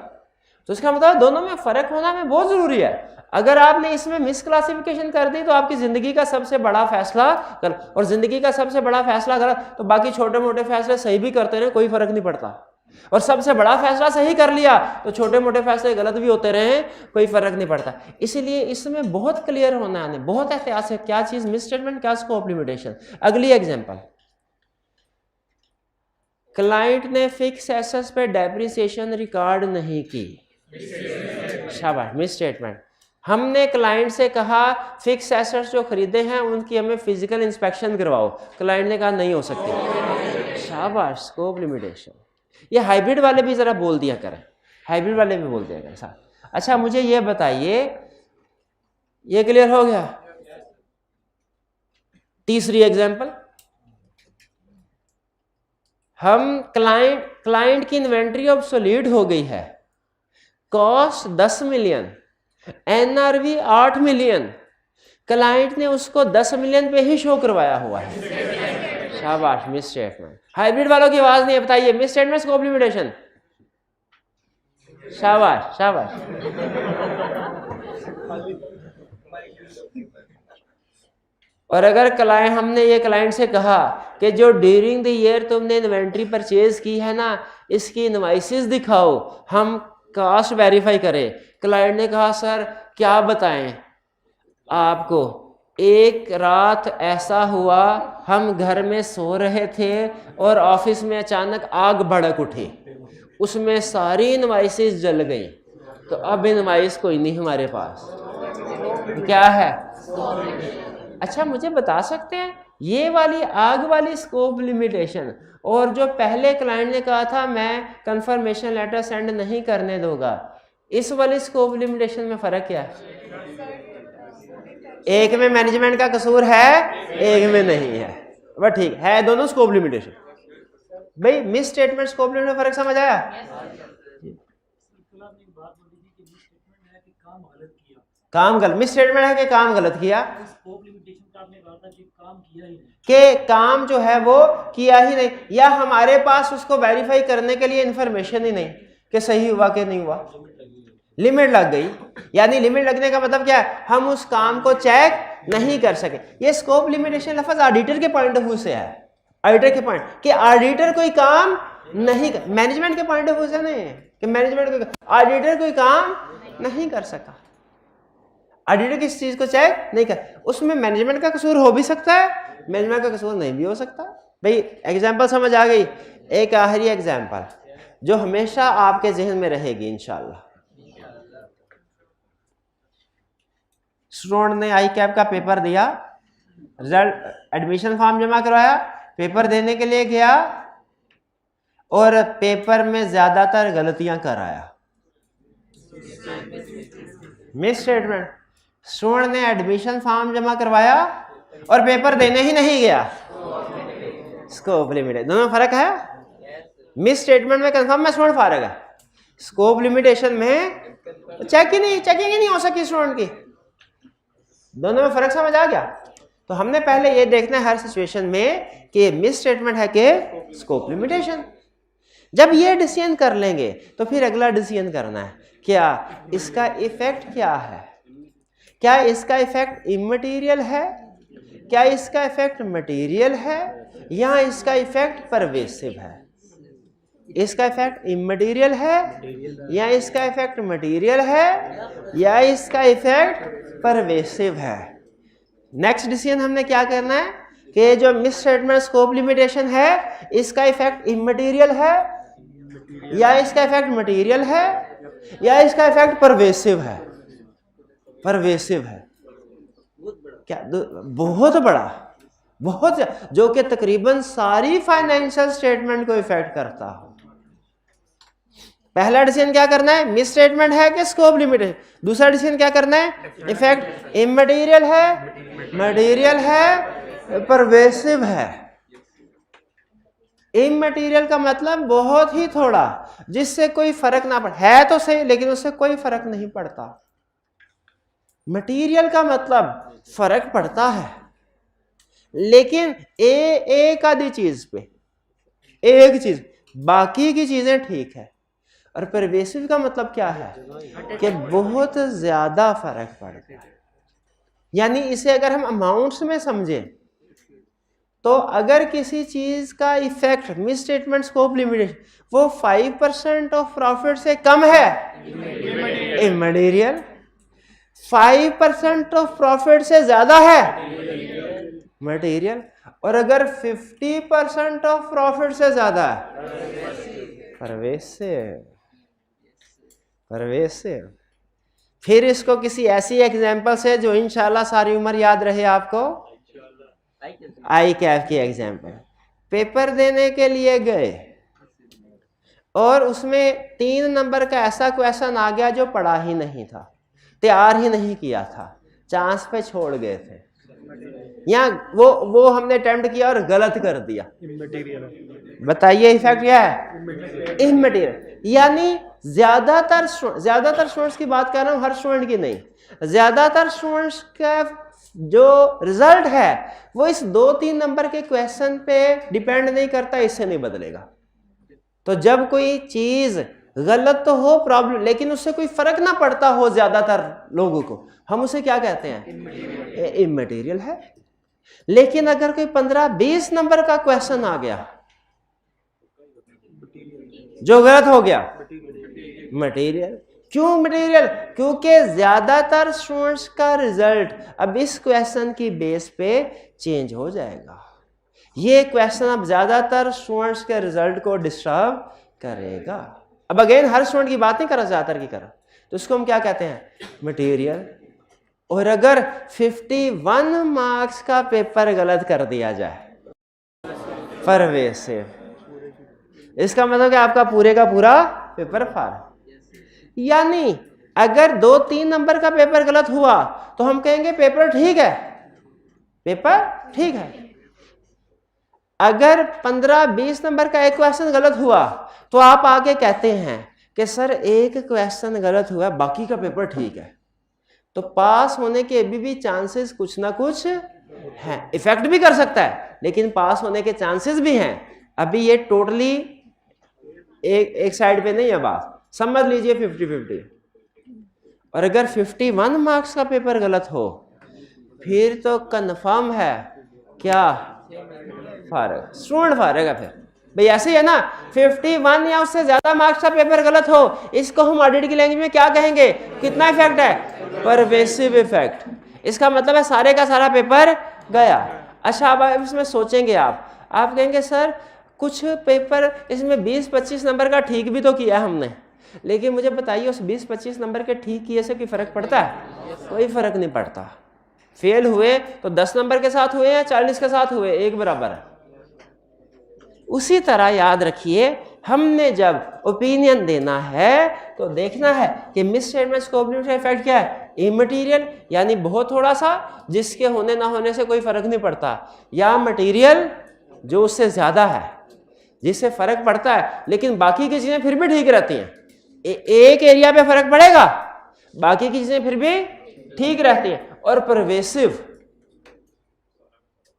तो इसका मतलब दोनों में फर्क होना हमें बहुत जरूरी है। अगर आपने इसमें मिस क्लासिफिकेशन कर दी तो आपकी जिंदगी का सबसे बड़ा फैसला गलत, और जिंदगी का सबसे बड़ा फैसला गलत तो बाकी छोटे मोटे फैसले सही भी करते रहे कोई फर्क नहीं पड़ता, और सबसे बड़ा फैसला सही कर लिया तो छोटे मोटे फैसले गलत भी होते रहे कोई फर्क नहीं पड़ता। इसलिए इसमें बहुत क्लियर होना है, बहुत एहतियात से क्या चीज मिस स्टेटमेंट, क्या स्कोप लिमिटेशन। अगली एग्जांपल, क्लाइंट ने फिक्स एसेट्स पे डेप्रिसिएशन रिकॉर्ड नहीं की, शाबाश, मिस स्टेटमेंट। हमने क्लाइंट से कहा फिक्स एसेट्स जो खरीदे हैं उनकी हमें फिजिकल इंस्पेक्शन करवाओ, क्लाइंट ने कहा नहीं हो सकती, शाबाश, स्कोप लिमिटेशन। ये हाइब्रिड वाले भी जरा बोल दिया करें, हाइब्रिड वाले भी बोल दिया करें साथ। अच्छा, मुझे ये बताइए, ये क्लियर हो गया? तीसरी एग्जांपल, हम क्लाइंट की इन्वेंट्री ऑब्सोलीट हो गई है, cost 10 million, NRV 8 million, client ने उसको 10 मिलियन पे ही शो करवाया हुआ है, शाबाश, मिस स्टेटमेंट। हाइब्रिड वालों की आवाज नहीं है, बताइए मिस स्टेटमेंट, स्कोप लिमिटेशन, शाबाश शाबाश। और अगर क्लाइंट, हमने ये क्लाइंट से कहा कि जो ड्यूरिंग द ईयर तुमने इन्वेंट्री परचेज की है ना, इसकी इनवाइसेस दिखाओ, हम कास्ट वेरीफाई करें। क्लाइंट ने कहा सर क्या बताएं आपको, एक रात ऐसा हुआ हम घर में सो रहे थे और ऑफिस में अचानक आग भड़क उठी, उसमें सारी इनवाइसेस जल गई, तो अब इनवाइस कोई नहीं हमारे पास, क्या है? अच्छा, मुझे बता सकते हैं ये वाली आग वाली स्कोप लिमिटेशन और जो पहले क्लाइंट ने कहा था मैं कंफर्मेशन लेटर सेंड नहीं करने दूंगा, इस वाली स्कोप लिमिटेशन में फर्क क्या है? एक में मैनेजमेंट का कसूर है, एक में नहीं है, बस ठीक है, दोनों स्कोप लिमिटेशन। भाई मिस स्टेटमेंट स्कोप लिमिट में फर्क समझ आया? काम गलत, मिस स्टेटमेंट है कि काम गलत किया, कि काम जो है वो किया ही नहीं, या हमारे पास उसको वेरीफाई करने के लिए इंफॉर्मेशन ही नहीं कि सही हुआ कि नहीं हुआ, लिमिट लग गई। यानी लिमिट लगने का मतलब क्या है? हम उस काम को चेक नहीं कर सके। ये स्कोप लिमिटेशन लफ्ज ऑडिटर के पॉइंट ऑफ व्यू से है, ऑडिटर के पॉइंट कि ऑडिटर कोई काम नहीं कर, मैनेजमेंट के पॉइंट ऑफ व्यू से नहीं कि मैनेजमेंट ऑडिटर कोई काम नहीं कर सका, ऑडिटर किस चीज को चेक नहीं कर, उसमें मैनेजमेंट का कसूर हो भी सकता है, मैनेजमेंट का कसूर नहीं भी हो सकता। भाई एग्जांपल समझ आ गई? एक आखिरी एग्जांपल जो हमेशा आपके जहन में रहेगी इंशाल्लाह। स्टूडेंट ने आई कैप का पेपर दिया, रिजल्ट एडमिशन फॉर्म जमा करवाया, पेपर देने के लिए गया और पेपर में ज्यादातर गलतियां कराया, मिस स्टेटमेंट। स्टूडेंट ने एडमिशन फॉर्म जमा करवाया और पेपर देने ही नहीं गया, स्कोप लिमिटेशन। दोनों में फर्क है? मिस स्टेटमेंट में कंफर्म में स्टूडेंट फारग है, स्कोप लिमिटेशन में चेकिंग ही नहीं हो सकी स्टूडेंट की। दोनों में फर्क समझ आ गया? तो हमने पहले ये देखना है हर सिचुएशन में कि मिस स्टेटमेंट है कि स्कोप लिमिटेशन। जब ये डिसीजन कर लेंगे तो फिर अगला डिसीजन करना है क्या इसका इफेक्ट क्या है, क्या इसका इफेक्ट इमटेरियल है, क्या इसका इफेक्ट मटेरियल है या इसका इफेक्ट परवेसिव है? इसका इफेक्ट इमटेरियल है या इसका इफेक्ट मटेरियल है या इसका इफेक्ट परवेसिव है? नेक्स्ट डिसीजन हमने क्या करना है कि जो मिस स्टेटमेंट स्कोप लिमिटेशन है इसका इफेक्ट इमटेरियल है या इसका इफेक्ट मटेरियल है या इसका इफेक्ट परवेसिव है? परवेसिव है। क्या? बहुत बड़ा, बहुत, जो कि तकरीबन सारी फाइनेंशियल स्टेटमेंट को इफेक्ट करता हो। पहला डिसीजन क्या करना है? मिस स्टेटमेंट है कि स्कोप लिमिटेशन। दूसरा डिसीजन क्या करना है? इफेक्ट इमटेरियल है, मटेरियल है, परवेसिव है। इमटेरियल का मतलब बहुत ही थोड़ा, जिससे कोई फर्क ना पड़े, है तो सही लेकिन उससे कोई फर्क नहीं पड़ता। मटेरियल का मतलब फर्क पड़ता है लेकिन एक आधी चीज पे, एक चीज, बाकी की चीजें ठीक है। और परवेसिव का मतलब क्या है कि बहुत ज्यादा फर्क पड़ता है। यानी इसे अगर हम अमाउंट्स में समझें तो अगर किसी चीज का effect miss statement scope limitation वो 5% ऑफ प्रॉफिट से कम है, इमटेरियल। 5% ऑफ प्रॉफिट से ज्यादा है, मटेरियल। और अगर 50% ऑफ प्रॉफिट से ज्यादा है, परवेसिव। परवेसिव। फिर इसको किसी ऐसी एग्जांपल से जो इंशाल्लाह सारी उम्र याद रहे आपको, आई कैफ की एग्जांपल। पेपर देने के लिए गए और उसमें 3 नंबर का ऐसा क्वेश्चन आ गया जो पढ़ा ही नहीं था, तैयार ही नहीं किया था, चांस पे छोड़ गए थे, या वो हमने अटेम्प्ट किया और गलत कर दिया। बताइए इफेक्ट क्या है? इमटेरियल। यानी ज्यादातर स्टूडेंट्स की बात कर रहा हूं, हर स्टूडेंट की नहीं, ज्यादातर स्टूडेंट्स का जो रिजल्ट है वो इस 2-3 नंबर के क्वेश्चन पे डिपेंड नहीं करता, इससे नहीं बदलेगा। तो जब कोई चीज गलत तो हो प्रॉब्लम, लेकिन उससे कोई फर्क ना पड़ता हो ज्यादातर लोगों को, हम उसे क्या कहते हैं? इमटेरियल है। लेकिन अगर कोई 15-20 नंबर का क्वेश्चन आ गया जो गलत हो गया, मटेरियल। क्यों मटेरियल? क्योंकि ज्यादातर स्टूडेंट्स का रिजल्ट अब इस क्वेश्चन की बेस पे चेंज हो जाएगा। ये क्वेश्चन अब ज्यादातर स्टूडेंट्स के रिजल्ट को डिस्टर्ब करेगा। अब अगेन हर स्टूडेंट की बात नहीं कर रहा, ज्यादातर की कर रहा, तो उसको हम क्या कहते हैं? मटेरियल। और अगर 51 मार्क्स का पेपर गलत कर दिया जाए, परवेसिव। इसका मतलब कि आपका पूरे का पूरा पेपर फार। यानी अगर 2-3 नंबर का पेपर गलत हुआ तो हम कहेंगे पेपर ठीक है, पेपर ठीक है। अगर 15-20 नंबर का एक क्वेश्चन गलत हुआ तो आप आके कहते हैं कि सर एक क्वेश्चन गलत हुआ, बाकी का पेपर ठीक है, तो पास होने के अभी भी चांसेस कुछ ना कुछ हैं। इफेक्ट भी कर सकता है लेकिन पास होने के चांसेस भी हैं। अभी ये टोटली एक साइड पे नहीं है बात, समझ लीजिए 50-50। और अगर 51 मार्क्स का पेपर गलत हो फिर तो कंफर्म है क्या? फारग, स्टूडेंट फारग है। फिर भाई ऐसे ही है ना, 51 या उससे ज्यादा मार्क्स का पेपर गलत हो, इसको हम ऑडिट की लैंग्वेज में क्या कहेंगे? कितना इफेक्ट है? Pervasive effect. इसका मतलब है सारे का सारा पेपर गया। अच्छा अब इसमें सोचेंगे आप कहेंगे सर कुछ पेपर इसमें 20-25 नंबर का ठीक भी तो किया हमने, लेकिन मुझे बताइए उस 20-25 नंबर के ठीक किए से कोई फर्क पड़ता है? कोई फर्क नहीं पड़ता। फेल हुए तो 10 नंबर के साथ हुए या 40 के साथ हुए, एक बराबर है। उसी तरह याद रखिए, हमने जब ओपिनियन देना है तो देखना है कि miss statement scope limitation effect क्या है? इमटेरियल, यानी बहुत थोड़ा सा जिसके होने ना होने से कोई फर्क नहीं पड़ता, या मटेरियल जो उससे ज्यादा है जिससे फर्क पड़ता है लेकिन बाकी की चीजें फिर भी ठीक रहती हैं। एक एरिया पे फर्क पड़ेगा, बाकी की चीजें फिर भी ठीक रहती हैं। और परवेसिव,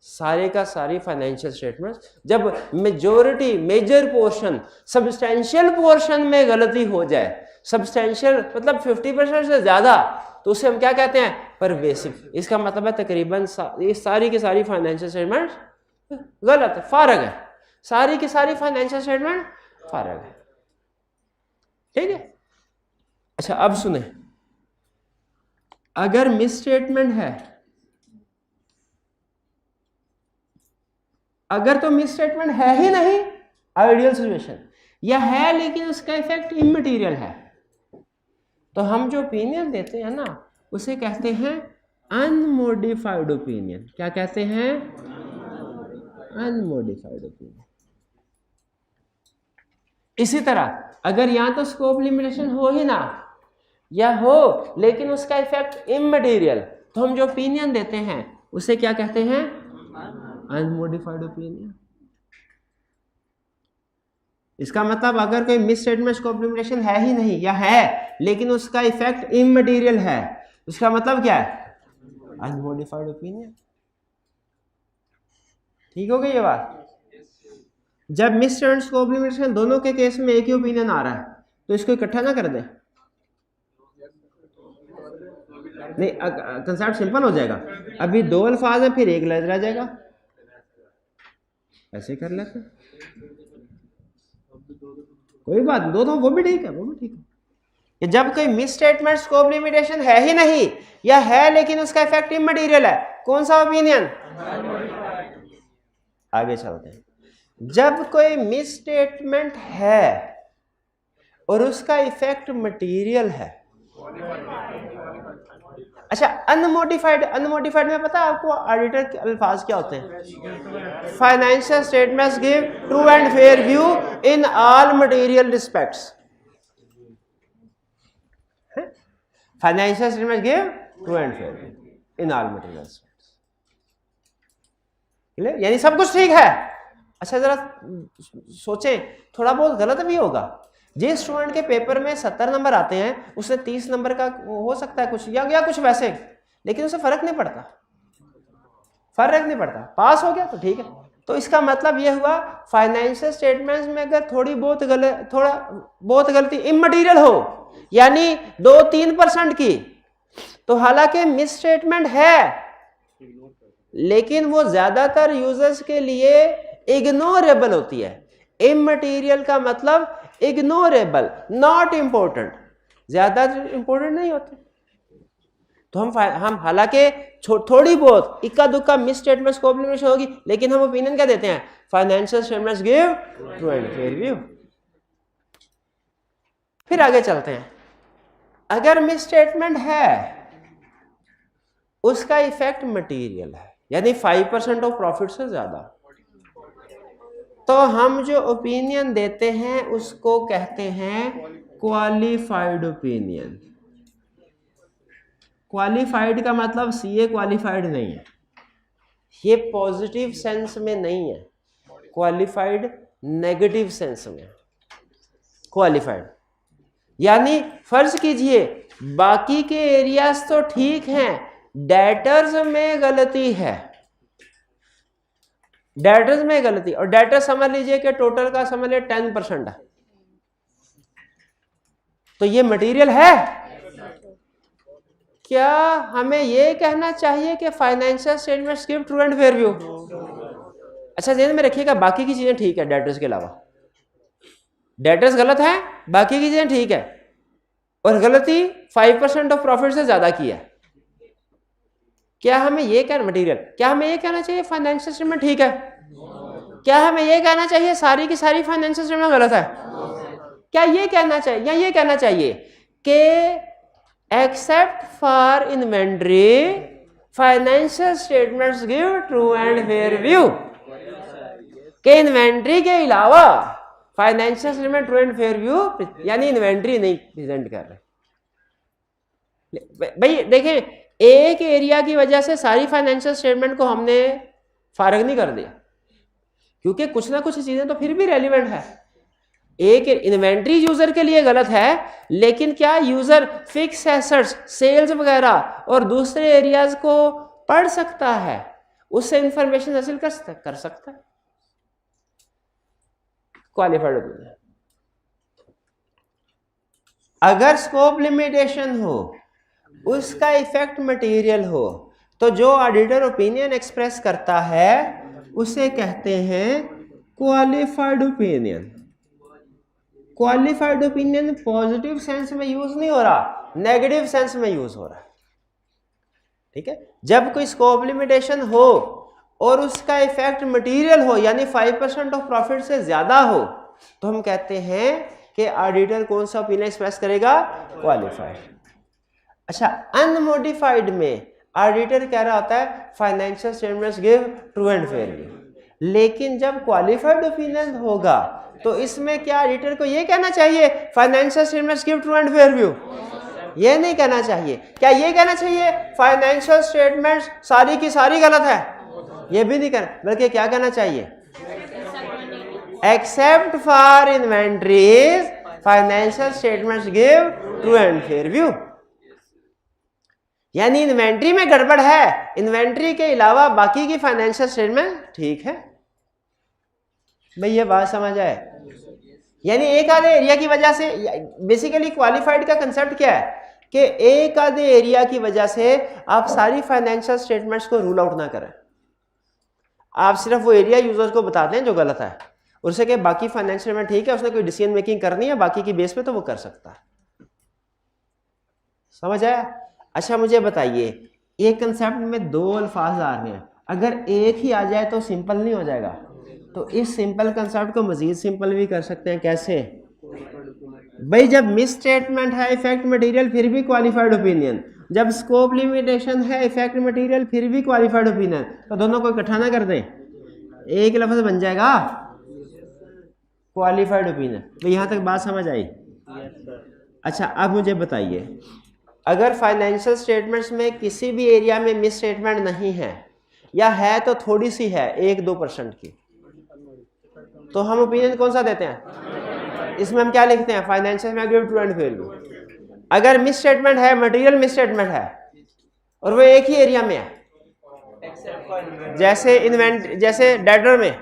सारे का सारी फाइनेंशियल स्टेटमेंट जब मेजर पोर्शन, सब्सटेंशियल पोर्शन में गलती हो जाए, सब्सटेंशियल मतलब 50% से ज्यादा, तो उसे हम क्या कहते हैं? परवेसिव। इसका मतलब है तकरीबन ये सारी की सारी फाइनेंशियल स्टेटमेंट गलत है, फारग है, सारी की सारी फाइनेंशियल स्टेटमेंट फारग है। ठीक है। अच्छा अब सुने, अगर मिस स्टेटमेंट है, अगर तो मिस स्टेटमेंट है ही नहीं, आइडियल सिचुएशन, या है लेकिन उसका इफेक्ट इमटेरियल है, तो हम जो ओपिनियन देते हैं ना उसे कहते हैं अनमोडिफाइड ओपिनियन। क्या कहते हैं? Unmodified opinion. इसी तरह अगर या तो स्कोप लिमिटेशन हो ही ना, या हो लेकिन उसका इफेक्ट इमटेरियल, तो हम जो ओपिनियन देते हैं उसे क्या कहते हैं? Unmodified opinion. इसका मतलब अगर कोई मिस स्टेटमेंट स्कोप लिमिटेशन है ही नहीं, या है लेकिन उसका इफेक्ट इमटेरियल है, उसका मतलब क्या है? Unmodified opinion. ठीक हो गई ये बात? जब मिस स्टेटमेंट स्कोप लिमिटेशन दोनों के केस में एक ही ओपिनियन आ रहा है, तो इसको इकट्ठा ना कर दें। नहीं, कंसेप्ट सिंपल हो जाएगा। अभी दो अल्फाज है, फिर एक लफ्ज रह जाएगा, ऐसे कर लेते हैं, कोई बात दो तो वो भी ठीक है, वो भी ठीक है। कि जब कोई मिस स्टेटमेंट स्कोप लिमिटेशन है ही नहीं, या है लेकिन उसका इफेक्ट इमटेरियल है, कौन सा ओपिनियन? आगे चलते हैं। जब कोई मिस स्टेटमेंट है और उसका इफेक्ट मटेरियल है, अच्छा अनमोडिफाइड, अनमोडिफाइड में पता है आपको ऑडिटर के अल्फाज क्या होते हैं? Financial statements give true and fair view in all material respects. Financial statements give true and fair view in all material respects, यानी सब कुछ ठीक है। अच्छा जरा सोचें, थोड़ा बहुत गलत भी होगा। जिस स्टूडेंट के पेपर में 70 नंबर आते हैं उसे 30 नंबर का हो सकता है कुछ, या कुछ वैसे, लेकिन उसे फर्क नहीं पड़ता, फर्क नहीं पड़ता, पास हो गया तो ठीक है। तो इसका मतलब यह हुआ फाइनेंशियल स्टेटमेंट्स में अगर थोड़ा बहुत गलती इमटेरियल हो, यानी 2-3% की, तो हालांकि मिस स्टेटमेंट है लेकिन वो ज्यादातर यूजर्स के लिए इग्नोरेबल होती है। इमटेरियल का मतलब इग्नोरेबल, नॉट इंपॉर्टेंट, ज्यादा इंपॉर्टेंट नहीं होते। तो हम हालांकि थोड़ी बहुत इक्का दुक्का मिस स्टेटमेंट्स स्कोप लिमिटेशन होगी, लेकिन हम ओपिनियन क्या देते हैं? Financial statements give true and fair view. फिर आगे चलते हैं। अगर मिस स्टेटमेंट है, उसका इफेक्ट मटेरियल है, यानी 5% ऑफ प्रॉफिट से ज्यादा, तो हम जो ओपिनियन देते हैं उसको कहते हैं क्वालिफाइड ओपिनियन। क्वालिफाइड का मतलब सीए क्वालिफाइड नहीं है, ये पॉजिटिव सेंस में नहीं है, क्वालिफाइड नेगेटिव सेंस में क्वालिफाइड। यानी फर्ज कीजिए बाकी के एरियाज तो ठीक हैं, डेटर्स में गलती है, डेटर्स में गलती, और डेटर समझ लीजिए कि टोटल का समझ लीजिए 10% है, तो ये मटेरियल है। क्या हमें ये कहना चाहिए कि financial statements give true and fair view? अच्छा ध्यान में रखिएगा, बाकी की चीजें ठीक है डेटर्स के अलावा, डेटर्स गलत है, बाकी की चीजें ठीक है, और गलती 5% ऑफ प्रॉफिट से ज्यादा की है। क्या हमें ये कहना मटेरियल, क्या हमें ये कहना चाहिए फाइनेंशियल स्टेटमेंट ठीक है? क्या हमें ये कहना चाहिए सारी की सारी फाइनेंशियल स्टेटमेंट गलत है? क्या ये कहना चाहिए, या ये कहना चाहिए कि except for inventory financial statements give true and fair view, कि इन्वेंट्री के अलावा financial statement true and fair view, यानी इन्वेंट्री नहीं प्रेजेंट कर रहे। भाई देखें, एक एरिया की वजह से सारी फाइनेंशियल स्टेटमेंट को हमने फारग नहीं कर दिया, क्योंकि कुछ ना कुछ चीजें तो फिर भी रेलिवेंट है। एक इन्वेंट्री यूजर के लिए गलत है, लेकिन क्या यूजर फिक्स एसेट्स, सेल्स वगैरह और दूसरे एरियाज को पढ़ सकता है, उससे इंफॉर्मेशन हासिल कर सकता है। Qualified opinion. अगर स्कोप लिमिटेशन हो उसका इफेक्ट मटेरियल हो, तो जो ऑडिटर ओपिनियन एक्सप्रेस करता है उसे कहते हैं qualified opinion. Qualified opinion positive sense में यूज नहीं हो रहा, नेगेटिव सेंस में यूज हो रहा है। ठीक है, जब कोई स्कोप लिमिटेशन हो और उसका इफेक्ट मटेरियल हो, यानी 5% ऑफ प्रॉफिट से ज्यादा हो, तो हम कहते हैं कि ऑडिटर कौन सा ओपिनियन एक्सप्रेस करेगा, क्वालिफाइड। अच्छा, अनमोडिफाइड में ऑडिटर कह रहा होता है financial statements give true and fair view, लेकिन जब क्वालिफाइड ओपिनियन होगा तो इसमें क्या ऑडिटर को ये कहना चाहिए financial statements give true and fair view? ये नहीं कहना चाहिए। क्या ये कहना चाहिए फाइनेंशियल स्टेटमेंट्स सारी की सारी गलत है? ये भी नहीं कहना, बल्कि क्या कहना चाहिए, except for inventories financial statements give true and fair view. यानी इन्वेंट्री में गड़बड़ है, इन्वेंट्री के अलावा बाकी की फाइनेंशियल स्टेटमेंट ठीक है। भाई ये बात समझ आए? यानी एक आधे एरिया की वजह से, बेसिकली क्वालिफाइड का कंसेप्ट क्या है कि एक आधे एरिया की वजह से आप सारी फाइनेंशियल स्टेटमेंट्स को रूल आउट ना करें, आप सिर्फ वो एरिया यूजर्स को बता दें जो गलत है, उससे कि बाकी फाइनेंशियल में ठीक है, उसने कोई डिसीजन मेकिंग करनी है बाकी की बेस पे तो वो कर सकता है। समझ आया? अच्छा मुझे बताइए, एक कंसेप्ट में दो अल्फाज आ रहे हैं, अगर एक ही आ जाए तो सिंपल नहीं हो जाएगा, तो इस सिंपल कंसेप्ट को मजीद सिंपल भी कर सकते हैं। कैसे? भाई जब मिस स्टेटमेंट है इफेक्ट मटेरियल फिर भी क्वालिफाइड ओपिनियन, जब स्कोप लिमिटेशन है इफेक्ट मटेरियल फिर भी क्वालिफाइड ओपिनियन, तो दोनों को इकट्ठा ना कर दें, एक लफ्ज बन जाएगा क्वालिफाइड ओपिनियन। तो यहां तक बात समझ आई? अच्छा अब मुझे बताइए, अगर फाइनेंशियल स्टेटमेंट्स में किसी भी एरिया में मिस स्टेटमेंट नहीं है, या है तो थोड़ी सी है 1-2% की, तो हम ओपिनियन कौन सा देते हैं? इसमें हम क्या लिखते हैं, फाइनेंशियल में give true and fair view. अगर मिस स्टेटमेंट है, मटेरियल मिस स्टेटमेंट है और वो एक ही एरिया में है, जैसे डेटर में,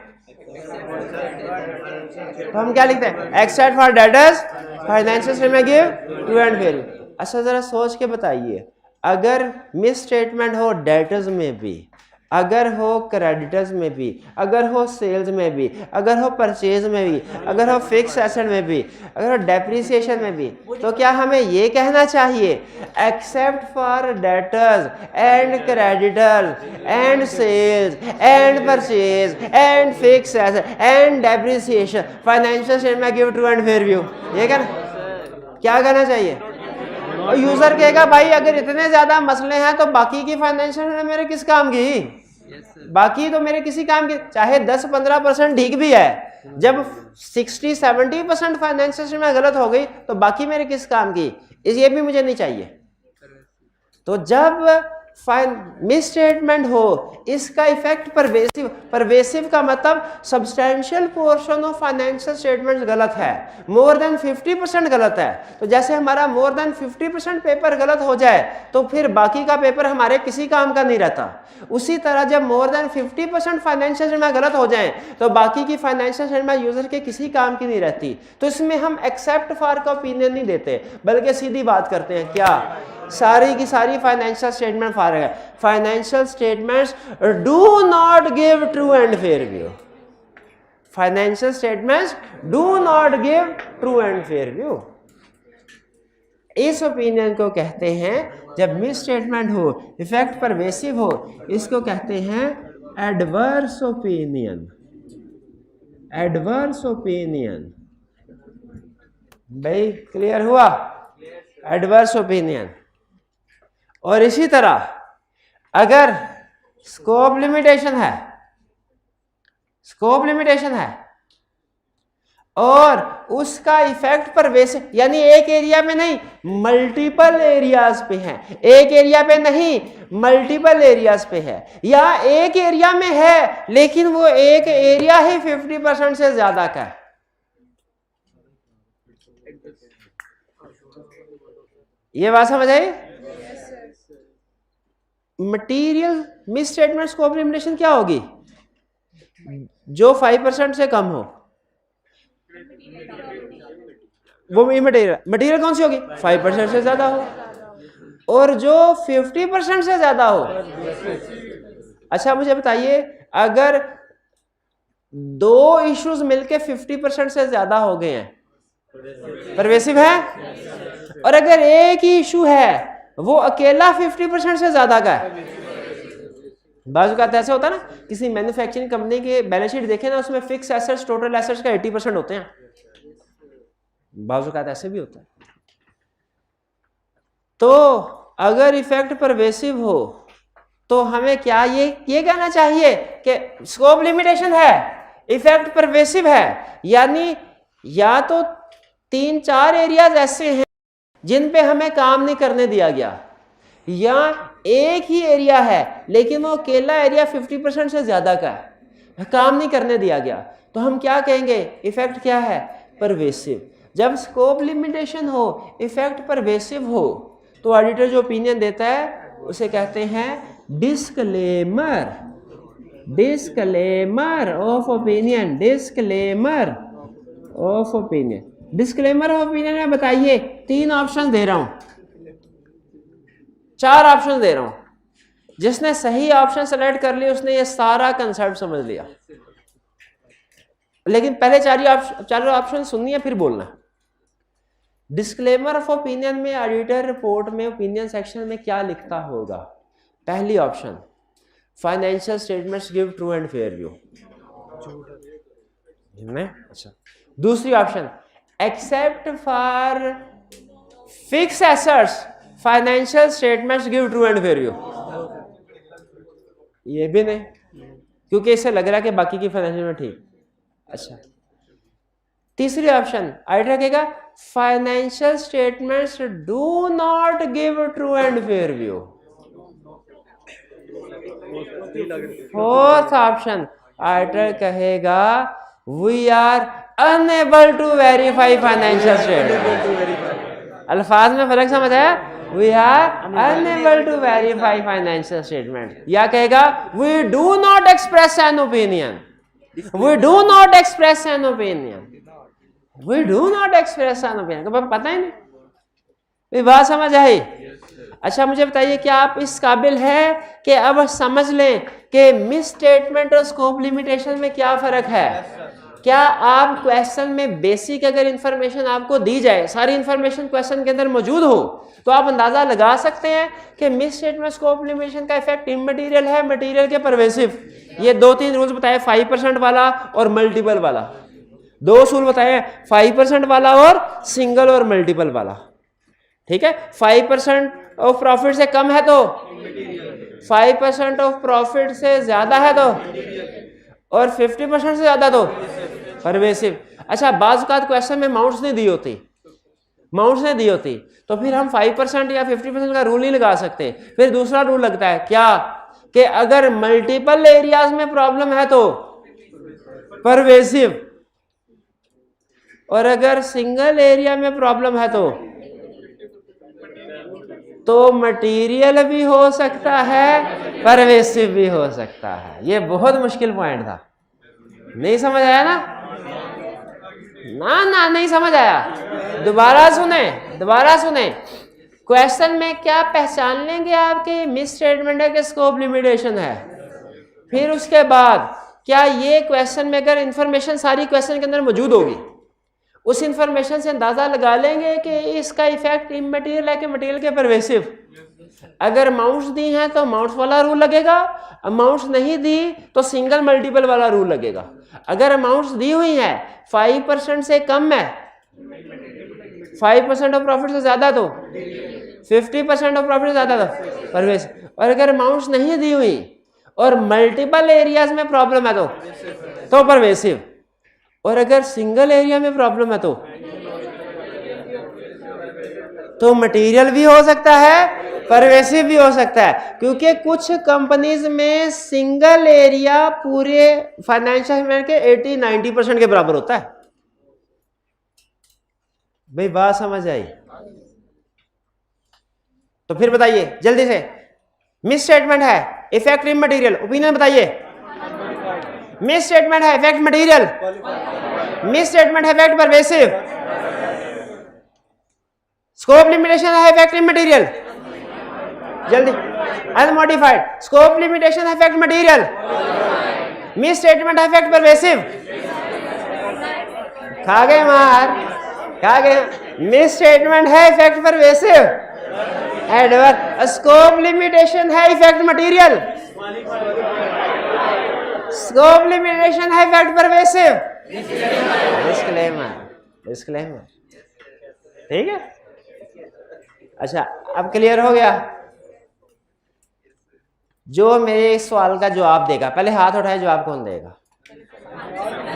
तो हम क्या लिखते हैं, एक्सेप्ट फॉर डेटर्स फाइनेंशियल में give true and fair view. अच्छा जरा सोच के बताइए, अगर मिस स्टेटमेंट हो डेटर्स में भी, अगर हो क्रेडिटर्स में भी, अगर हो सेल्स में भी, अगर हो परचेज में भी, अगर हो फिक्स एसेट में भी, अगर हो डेप्रिसिएशन में भी, तो क्या हमें ये कहना चाहिए except for debtors and creditors and sales and purchase and fix asset and depreciation financial statement give true and fair view? ये क्या कहना चाहिए? और यूजर कहेगा भाई अगर इतने ज्यादा मसले हैं तो बाकी की फाइनेंशियल मेरे किस काम की? बाकी तो मेरे किसी काम की, चाहे 10-15% ठीक भी है, जब 60-70% फाइनेंशियल में गलत हो गई तो बाकी मेरे किस काम की? ये भी मुझे नहीं चाहिए। तो जब मिस स्टेटमेंट हो इसका इफेक्ट परवेसिव का मतलब substantial portion of financial statements गलत है, मोर देन 50% गलत है। तो जैसे हमारा मोर देन 50% पेपर गलत हो जाए तो फिर बाकी का पेपर हमारे किसी काम का नहीं रहता। उसी तरह जब मोर देन 50% फाइनेंशियल स्टेटमेंट गलत हो जाए तो बाकी की फाइनेंशियल स्टेटमेंट यूजर के किसी काम की नहीं रहती। तो इसमें हम एक्सेप्ट फॉर का ओपिनियन नहीं देते, बल्कि सीधी बात करते हैं, क्या सारी की सारी फाइनेंशियल स्टेटमेंट फारग है, financial statements do not give true and fair view, financial statements do not give true and fair view. इस ओपिनियन को कहते हैं, जब मिस स्टेटमेंट हो इफेक्ट परवेसिव हो, इसको कहते हैं एडवर्स ओपिनियन। एडवर्स ओपिनियन, भाई क्लियर हुआ? Adverse opinion. और इसी तरह अगर स्कोप लिमिटेशन है और उसका इफेक्ट परवेसिव, यानी एक एरिया में नहीं मल्टीपल एरियाज पे है, एक एरिया पे नहीं मल्टीपल एरियाज पे है, या एक एरिया में है लेकिन वो एक एरिया ही 50% से ज्यादा का है। ये बात समझ आई? Material misstatement scope limitation क्या होगी? जो 5% से कम हो वो मटीरियल कौन सी होगी? 5% से ज्यादा हो। और जो 50% से ज्यादा हो। अच्छा मुझे बताइए, अगर दो इश्यूज मिलके 50% से ज्यादा हो गए हैं, परवेसिव है? और अगर एक ही इशू है वो अकेला 50% से ज्यादा का है। बाजू का ऐसा होता है ना, किसी मैन्युफैक्चरिंग कंपनी के बैलेंस शीट देखे ना, उसमें फिक्स एसेट्स टोटल एसेट्स का 80% होते हैं। बाजू का ऐसे भी होता है। तो अगर इफेक्ट परवेसिव हो तो हमें क्या ये कहना चाहिए कि स्कोप लिमिटेशन है, इफेक्ट परवेसिव है, यानी या तो 3-4 एरियाज ऐसे हैं जिन पे हमें काम नहीं करने दिया गया, या एक ही एरिया है लेकिन वो अकेला एरिया 50% से ज्यादा का है, काम नहीं करने दिया गया, तो हम क्या कहेंगे? इफेक्ट क्या है? परवेसिव। जब स्कोप लिमिटेशन हो, इफेक्ट परवेसिव हो, तो ऑडिटर जो ओपिनियन देता है उसे कहते हैं disclaimer. Disclaimer of opinion. Disclaimer of opinion. Disclaimer of opinion में बताइए 3 ऑप्शन दे रहा हूं, 4 ऑप्शन दे रहा हूं, जिसने सही ऑप्शन सेलेक्ट कर लिया उसने ये सारा कंसेप्ट समझ लिया। लेकिन पहले 4 ऑप्शन सुनिए फिर बोलना। डिस्क्लेमर ऑफ ओपिनियन में ऑडिटर रिपोर्ट में ओपिनियन सेक्शन में क्या लिखता होगा? पहली option, financial statements give true and fair view. अच्छा। दूसरी option, except for fix assets financial statements give true and fair view. ये भी नहीं, क्योंकि इससे लग रहा है कि बाकी की फाइनेंशियल में ठीक। अच्छा। तीसरी ऑप्शन, ऑडिटर कहेगा financial statements do not give true and fair view. Fourth option, auditor कहेगा we are unable to verify financial statement. अल्फाज में फर्क समझ आया? We are unable to verify financial statement, या कहेगा we do not express an opinion. We do not express an opinion. We do not express an opinion. पता ही नहीं, बात समझ आई? अच्छा मुझे बताइए, क्या आप इस काबिल है कि अब समझ लें कि मिस स्टेटमेंट और स्कोप लिमिटेशन में क्या फर्क है? क्या आप क्वेश्चन में बेसिक अगर इंफॉर्मेशन आपको दी जाए, सारी इंफॉर्मेशन क्वेश्चन के अंदर मौजूद हो, तो आप अंदाजा लगा सकते हैं कि मिस स्टेटमेंट स्कोप लिमिटेशन का इफेक्ट इममटेरियल है, मटेरियल के परवेसिव। ये 2-3 रूल्स बताए, 5% वाला और मल्टीपल वाला। 2 उसूल बताए, 5% वाला और सिंगल और मल्टीपल वाला। ठीक है, 5% ऑफ प्रॉफिट से कम है तो 5% ऑफ प्रॉफिट से ज्यादा है तो, और 50% से ज्यादा तो परवेसिव। अच्छा, बाज़ औक़ात क्वेश्चन में अमाउंट्स नहीं दी होती, अमाउंट्स नहीं दी होती, तो फिर हम 5% या 50% का रूल नहीं लगा सकते। फिर दूसरा रूल लगता है क्या, कि अगर मल्टीपल एरियाज में प्रॉब्लम है तो परवेसिव, और अगर सिंगल एरिया में प्रॉब्लम है तो मटेरियल भी हो सकता है, परवेसिव भी हो सकता है। ये बहुत मुश्किल पॉइंट था, नहीं समझ आया ना? ना नहीं समझ आया, दोबारा सुने। क्वेश्चन में क्या पहचान लेंगे आपके मिस स्टेटमेंट है कि स्कोप लिमिटेशन है। फिर उसके बाद क्या ये क्वेश्चन में अगर इंफॉर्मेशन सारी क्वेश्चन के अंदर मौजूद होगी, उस इंफॉर्मेशन से अंदाजा लगा लेंगे कि इसका इफेक्ट इममटेरियल है कि मटेरियल के परवेसिव। अगर अमाउंट्स दी हैं तो अमाउंट्स वाला रूल लगेगा, अमाउंट्स नहीं दी तो सिंगल मल्टीपल वाला रूल लगेगा। अगर अमाउंट्स दी हुई है 5% से कम है, 5% ऑफ प्रॉफिट से ज्यादा तो 50% ऑफ प्रॉफिट से ज्यादा तो परवेसिव। और अगर अमाउंट्स नहीं दी हुई और मल्टीपल एरियाज में प्रॉब्लम है तो परवेसिव। और अगर सिंगल एरिया में प्रॉब्लम है तो मटेरियल भी हो सकता है, परवेसिव भी हो सकता है, क्योंकि कुछ कंपनीज में सिंगल एरिया पूरे फाइनेंशियल स्टेटमेंट के 80-90% के बराबर होता है। भाई बात समझ आई? तो फिर बताइए जल्दी से, मिस स्टेटमेंट है, इफेक्ट इममटेरियल, ओपिनियन बताइए। मिस स्टेटमेंट है, इफेक्ट मटेरियल, मिस स्टेटमेंट है, इफेक्ट परवेसिव, स्कोप लिमिटेशन है, इफेक्ट इममटेरियल, जल्दी, unmodified, scope limitation affect material, miss statement affect pervasive, खा गए मार, खा गए, मिस स्टेटमेंट है effect pervasive, adverse, scope limitation है इफेक्ट मटेरियल, स्कोप लिमिटेशन है इफेक्ट परवेसिव, डिस्क्लेमर, डिस्क्लेमर, ठीक है। अच्छा, अब क्लियर हो गया। जो मेरे सवाल का जवाब देगा, पहले हाथ उठाए, जवाब कौन देगा?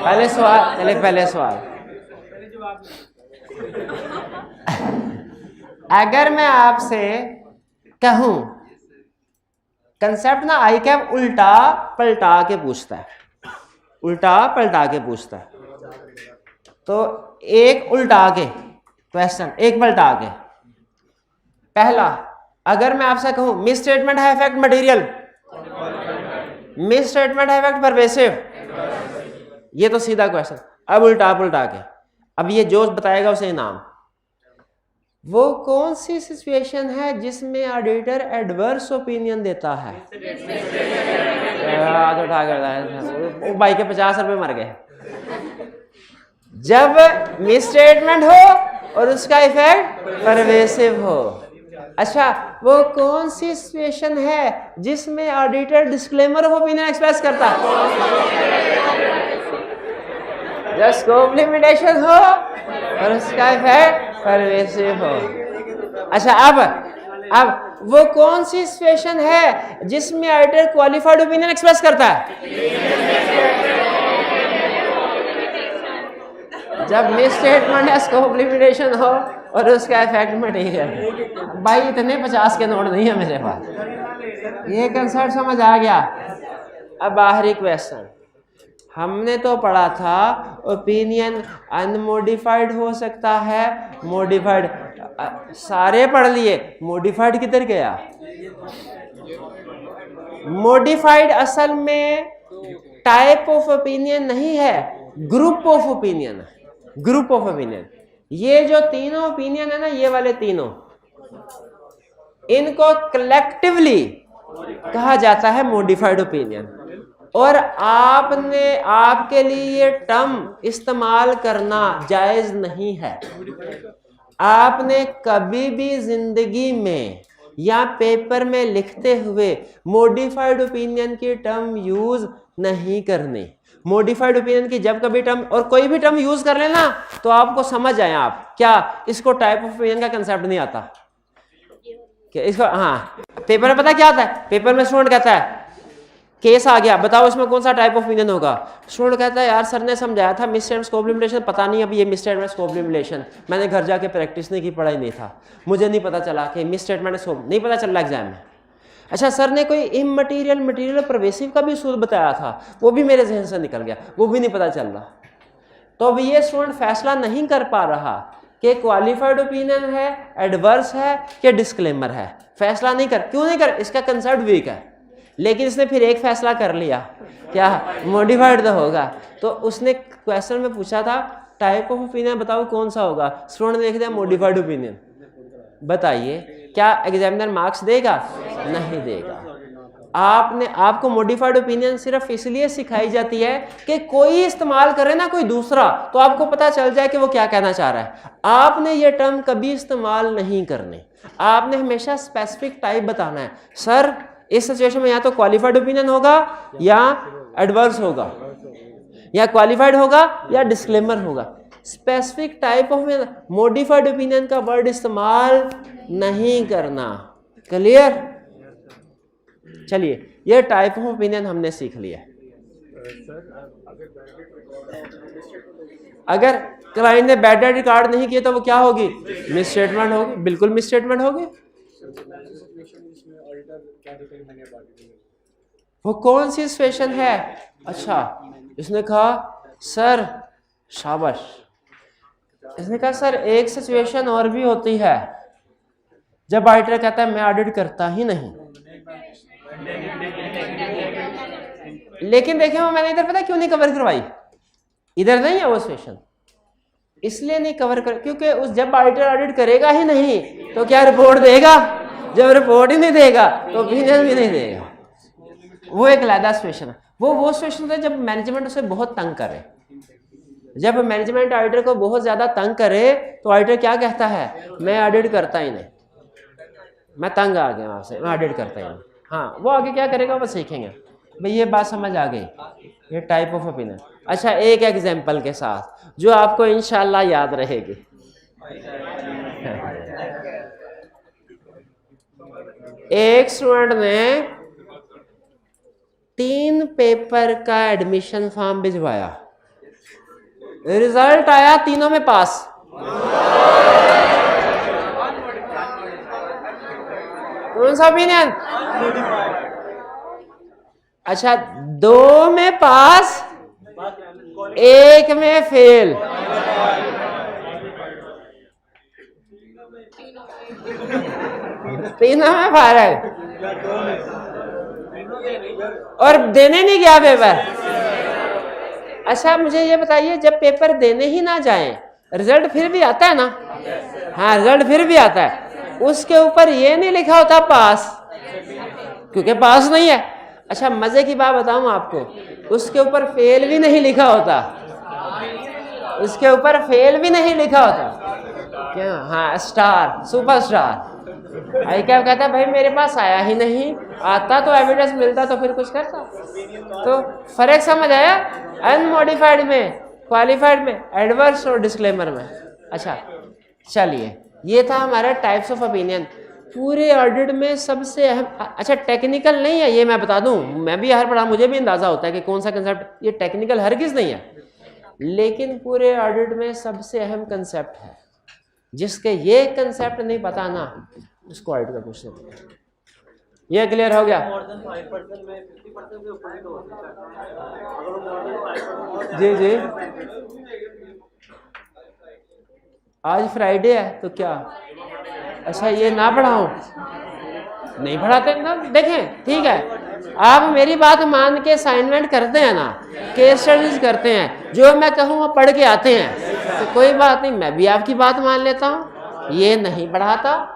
पहले सवाल, चले पहले सवाल। अगर मैं आपसे कहूं, कंसेप्ट ना आई कैप उल्टा पलटा के पूछता है, उल्टा पलटा के पूछता है, तो एक उल्टा के क्वेश्चन, एक पलटा के। पहला, अगर मैं आपसे कहूं मिस स्टेटमेंट है इफेक्ट मटेरियल, मिस स्टेटमेंट है इफेक्ट परवेसिव, ये तो सीधा क्वेश्चन। अब उल्टा पलटा के, अब ये जो बताएगा उसे इनाम। वो कौन सी सिचुएशन है जिसमें ऑडिटर एडवर्स ओपिनियन देता है? हाथ उठा कर, वो भाई के 50 रुपए मर गए। जब मिस स्टेटमेंट हो और उसका इफेक्ट परवेसिव हो। अच्छा, वो कौन सी सिचुएशन है जिसमें auditor disclaimer of opinion express करता है? जब स्कोप लिमिटेशन हो और उसका इफेक्ट परवेसिव हो। अच्छा, अब वो कौन सी सिचुएशन है जिसमें ऑडिटर क्वालिफाइड ओपिनियन एक्सप्रेस करता है? जब मिस स्टेटमेंट है, स्कोप लिमिटेशन हो और उसका इफेक्ट मटेरियल। भाई इतने 50 के नोट नहीं है मेरे पास। ये कंसेप्ट समझ आ गया। अब आखिरी क्वेश्चन, हमने तो पढ़ा था ओपिनियन अनमोडिफाइड हो सकता है, मॉडिफाइड, सारे पढ़ लिए, मॉडिफाइड किधर गया? मॉडिफाइड असल में टाइप ऑफ ओपिनियन नहीं है, ग्रुप ऑफ ओपिनियन है, ग्रुप ऑफ ओपिनियन। ये जो तीनों ओपिनियन है ना, ये वाले तीनों, इनको कलेक्टिवली कहा जाता है मॉडिफाइड ओपिनियन। और आपने, आपके लिए ये टर्म इस्तेमाल करना जायज नहीं है। आपने कभी भी जिंदगी में या पेपर में लिखते हुए मॉडिफाइड ओपिनियन की टर्म यूज नहीं करनी। मॉडिफाइड ओपिनियन की जब कभी टर्म, और कोई भी टर्म यूज कर लेना तो आपको समझ आए आप क्या, इसको टाइप ऑफ ओपिनियन का कंसेप्ट नहीं आता क्या इसको? हाँ, पेपर में पता क्या आता है? पेपर में स्टूडेंट कहता है केस आ गया, बताओ इसमें कौन सा टाइप ऑफ ओपिनियन होगा? स्टूडेंट कहता है यार सर ने समझाया था मिस स्टेटमेंट स्कोप लिमिटेशन, पता नहीं अभी ये मिस स्टेटमेंट स्कोप लिमिटेशन, मैंने घर जाके प्रैक्टिस नहीं की, पढ़ाई नहीं था, मुझे नहीं पता चला कि मिस स्टेटमेंट स्कोप, नहीं पता चला एग्जाम में। अच्छा, सर ने कोई इममटीरियल मटीरियल परवेसिव का भी उसूल बताया था, वो भी मेरे जहन से निकल गया, वो भी नहीं पता चल रहा। तो अब ये स्टूडेंट फैसला नहीं कर पा रहा कि क्वालिफाइड ओपिनियन है, एडवर्स है कि डिस्क्लेमर है। फैसला नहीं कर, क्यों नहीं कर? इसका कंसेप्ट वीक है। लेकिन इसने फिर एक फैसला कर लिया, क्या? मॉडिफाइड तो होगा। तो उसने क्वेश्चन में पूछा था टाइप ऑफ ओपिनियन बताओ कौन सा होगा, स्टूडेंट ने लिख दिया मॉडिफाइड ओपिनियन। बताइए क्या एग्जामिनर मार्क्स देगा? नहीं देगा। आपको मॉडिफाइड ओपिनियन सिर्फ इसलिए सिखाई जाती है कि कोई इस्तेमाल करे ना कोई दूसरा, तो आपको पता चल जाए कि वो क्या कहना चाह रहा है। आपने ये टर्म कभी इस्तेमाल नहीं करने, आपने हमेशा स्पेसिफिक टाइप बताना है। सर इस सिचुएशन में या तो क्वालिफाइड ओपिनियन होगा या एडवर्स होगा, या क्वालिफाइड होगा या डिस्क्लेमर होगा। Specific type of modified opinion का वर्ड इस्तेमाल नहीं करना। क्लियर? चलिए, ये टाइप ऑफ ओपिनियन हमने सीख लिया। अगर क्लाइंट ने बैड डेट रिकॉर्ड नहीं किया तो वो क्या होगी? मिस स्टेटमेंट होगी, बिल्कुल मिस स्टेटमेंट होगी। वो कौन सी सिचुएशन है? अच्छा, इसने कहा सर शाबाश, इसने कहा सर एक सिचुएशन और भी होती है जब ऑडिटर कहता है मैं ऑडिट करता ही नहीं। लेकिन देखिए वो मैंने इधर पता क्यों नहीं कवर करवाई, इधर नहीं है वो सिचुएशन, इसलिए नहीं कवर कर क्योंकि उस जब ऑडिटर ऑडिट करेगा ही नहीं तो क्या रिपोर्ट देगा? जब रिपोर्ट ही नहीं देगा तो ओपिनियन भी नहीं देगा। वो एक अलग सिचुएशन है। वो सिचुएशन होता है जब मैनेजमेंट उसे बहुत तंग करे। जब मैनेजमेंट ऑडिटर को बहुत ज्यादा तंग करे तो ऑडिटर क्या कहता है, मैं ऑडिट करता ही नहीं, मैं तंग आ गया आपसे, मैं ऑडिट करता ही नहीं। हाँ, वो आगे क्या करेगा वो सीखेंगे। भाई ये बात समझ आ गई, ये टाइप ऑफ ओपिनियन। अच्छा, एक एग्जांपल के साथ जो आपको इंशाल्लाह याद रहेगी। एक स्टूडेंट ने 3 पेपर का एडमिशन फॉर्म भिजवाया, रिजल्ट आया तीनों में पास। कौन सा ओपिनियन? अच्छा, 2 में पास, 1 में फेल। तीनों में फर्क, और देने नहीं गया पेपर। अच्छा, मुझे ये बताइए, जब पेपर देने ही ना जाए रिजल्ट फिर भी आता है ना? हाँ, रिजल्ट फिर भी आता है, उसके ऊपर ये नहीं लिखा होता पास, क्योंकि पास नहीं है। अच्छा, मजे की बात बताऊं आपको, उसके ऊपर फेल भी नहीं लिखा होता, उसके ऊपर फेल भी नहीं लिखा होता। क्या? हाँ, स्टार, सुपर स्टार। आई क्या कहता है, भाई मेरे पास आया ही नहीं, आता तो एविडेंस मिलता तो फिर कुछ करता। तो फर्क समझ आया? अनमॉडिफाइड में, क्वालिफाइड में, एडवर्स और डिस्क्लेमर में। अच्छा चलिए, ये था हमारा टाइप्स ऑफ ओपिनियन। पूरे ऑडिट में सबसे अहम, अच्छा टेक्निकल नहीं है ये मैं बता दूं, मैं भी हर पढ़ा, मुझे भी अंदाजा होता है कि कौन सा कंसेप्ट, ये टेक्निकल हरगिज नहीं है, लेकिन पूरे ऑडिट में सबसे अहम कंसेप्ट है। जिसके ये कंसेप्ट नहीं पता ना, उसको ऑडिट का क्वेश्चन नहीं है। ये क्लियर हो गया? जी जी, आज फ्राइडे है तो क्या? अच्छा, ये ना पढ़ाऊं? नहीं पढ़ाते ना, देखें ठीक है, आप मेरी बात मान के असाइनमेंट करते हैं ना, केस स्टडीज करते हैं, जो मैं कहूँ वो पढ़ के आते हैं, तो कोई बात नहीं, मैं भी आपकी बात मान लेता हूँ। ये नहीं पढ़ाता।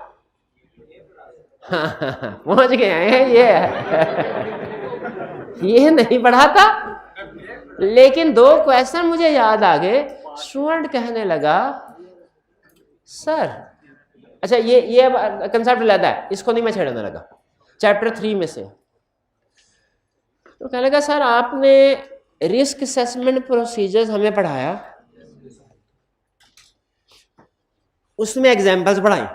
हाँ, पहुंच गए हैं ये नहीं पढ़ाता। लेकिन 2 क्वेश्चन मुझे याद आ गए। स्टूडेंट कहने लगा सर, अच्छा ये कंसेप्ट लेता है, इसको नहीं मैं छेड़ने लगा, चैप्टर 3 में से। तो कहने लगा सर आपने रिस्क असेसमेंट प्रोसीजर्स हमें पढ़ाया, उसमें एग्जांपल्स पढ़ाए।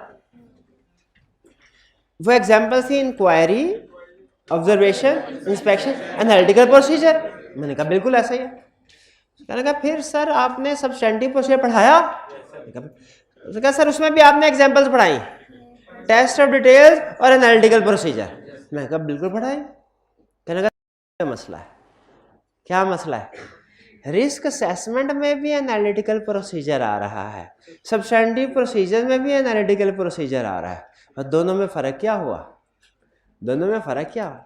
वो एग्जांपल्स थी inquiry, observation, inspection, analytical procedure. मैंने कहा बिल्कुल ऐसा ही है। कहने लगा फिर सर आपने सब्सटेंटिव प्रोसीजर पढ़ाया? उसने कहा सर उसमें भी आपने एग्जांपल्स पढ़ाई, टेस्ट ऑफ डिटेल्स और एनालिटिकल प्रोसीजर। मैंने कहा बिल्कुल पढ़ाई। कहने लगा क्या मसला है? क्या मसला है? रिस्क असेसमेंट में भी एनालिटिकल प्रोसीजर आ रहा है, सब्सटेंटिव प्रोसीजर में भी एनालिटिकल प्रोसीजर आ रहा है, और दोनों में फ़र्क क्या हुआ? दोनों में फ़र्क क्या हुआ?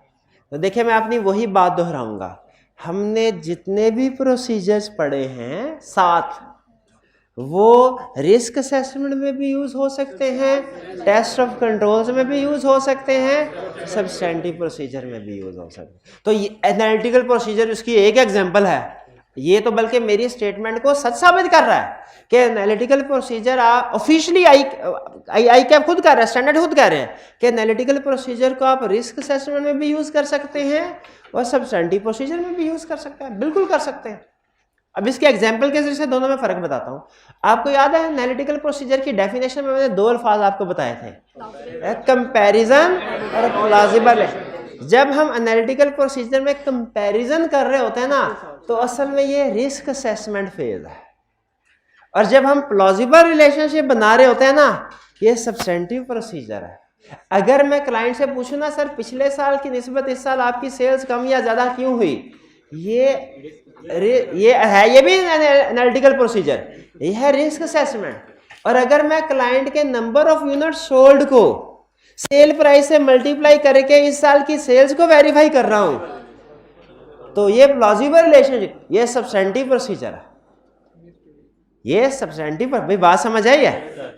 तो देखिए, मैं अपनी वही बात दोहराऊंगा, हमने जितने भी प्रोसीजर्स पढ़े हैं 7, वो रिस्क असेसमेंट में भी यूज़ हो सकते हैं, टेस्ट ऑफ कंट्रोल्स में भी यूज़ हो सकते हैं, सब्सटेंटिव प्रोसीजर में भी यूज़ हो सकते हैं। तो ये एनालिटिकल प्रोसीजर उसकी एक एग्जांपल है। ये तो बल्कि मेरी स्टेटमेंट को सच साबित कर रहा है कि analytical procedure officially I cap खुद कह रहा है, स्टैंडर्ड खुद कह रहे हैं कि एनालिटिकल प्रोसीजर को आप रिस्क असेसमेंट में भी यूज़ कर सकते हैं और सब्सटेंटिव प्रोसीजर में भी यूज़ कर सकते हैं, बिल्कुल कर सकते हैं। अब इसके एग्जाम्पल के जरिए से दोनों में फ़र्क बताता हूँ। आपको याद है एनालिटिकल प्रोसीजर की डेफिनेशन में मैंने 2 अल्फाज आपको बताए थे, कंपैरिजन और प्लॉजिबल। जब हम एनालिटिकल प्रोसीजर में कंपैरिजन कर रहे होते हैं ना, तो असल में ये रिस्क असेसमेंट फेज है, और जब हम प्लॉजिबल रिलेशनशिप बना रहे होते हैं ना, ये सब्सटेंटिव प्रोसीजर है। अगर मैं क्लाइंट से पूछूं ना सर पिछले साल की निस्बत इस साल आपकी सेल्स कम या ज़्यादा क्यों हुई, ये है, ये भी एनालिटिकल प्रोसीजर, ये है रिस्क असेसमेंट। और अगर मैं क्लाइंट के नंबर ऑफ यूनिट सोल्ड को सेल प्राइस से मल्टीप्लाई करके इस साल की सेल्स को वेरीफाई कर रहा हूं, तो ये प्लॉजिबल रिलेशनशिप, ये सब्सटेंटिव प्रोसीजर है। ये सब्सटेंटिव, भाई बात समझ आई है?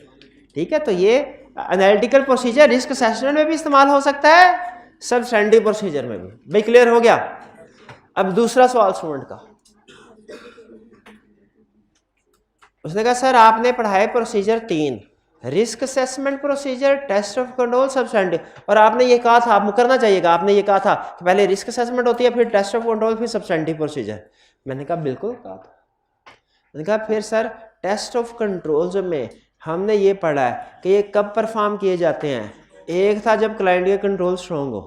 ठीक है, तो ये एनालिटिकल प्रोसीजर रिस्क असेसमेंट में भी इस्तेमाल हो सकता है, सब्सटेंटिव प्रोसीजर में भी। भाई क्लियर हो गया? अब दूसरा सवाल स्टूडेंट का, उसने कहा सर आपने पढ़ाए procedure 3, risk assessment procedure, test of control, substantive, और आपने ये कहा था, आप मुकरना चाहिएगा, आपने ये कहा था कि पहले रिस्क असेसमेंट होती है, फिर टेस्ट ऑफ कंट्रोल, फिर सब्सटेंटिव प्रोसीजर। मैंने कहा बिल्कुल कहा था। मैंने कहा फिर सर टेस्ट ऑफ कंट्रोल में हमने ये पढ़ा है कि ये कब परफॉर्म किए जाते हैं, एक था जब क्लाइंट के कंट्रोल स्ट्रॉन्ग हो,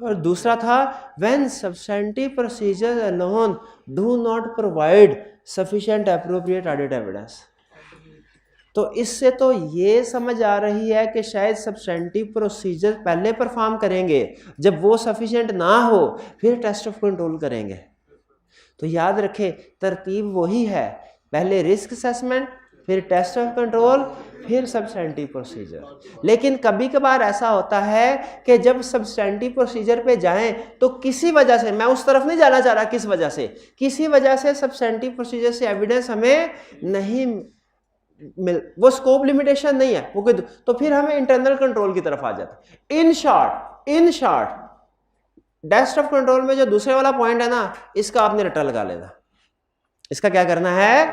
और दूसरा था when substantive procedure alone do not provide sufficient appropriate audit evidence. तो इससे तो ये समझ आ रही है कि शायद सब्सटेंटिव प्रोसीजर पहले परफॉर्म करेंगे, जब वो सफिशिएंट ना हो फिर टेस्ट ऑफ कंट्रोल करेंगे। तो याद रखें तरतीब वही है, पहले रिस्क असेसमेंट, फिर टेस्ट ऑफ कंट्रोल, फिर सब्सटेंटिव प्रोसीजर। लेकिन कभी कभार ऐसा होता है कि जब सब्सटेंटिव प्रोसीजर पे जाएं तो किसी वजह से, मैं उस तरफ नहीं जाना चाह रहा, किस वजह से, किसी वजह से सब्सटेंटिव प्रोसीजर से एविडेंस हमें नहीं मिल, वो स्कोप लिमिटेशन नहीं है वो, तो फिर हमें इंटरनल कंट्रोल की तरफ आ जाता है। In short test of control में जो दूसरे वाला पॉइंट है ना, इसका आपने रटा लगा लेना, इसका क्या करना है,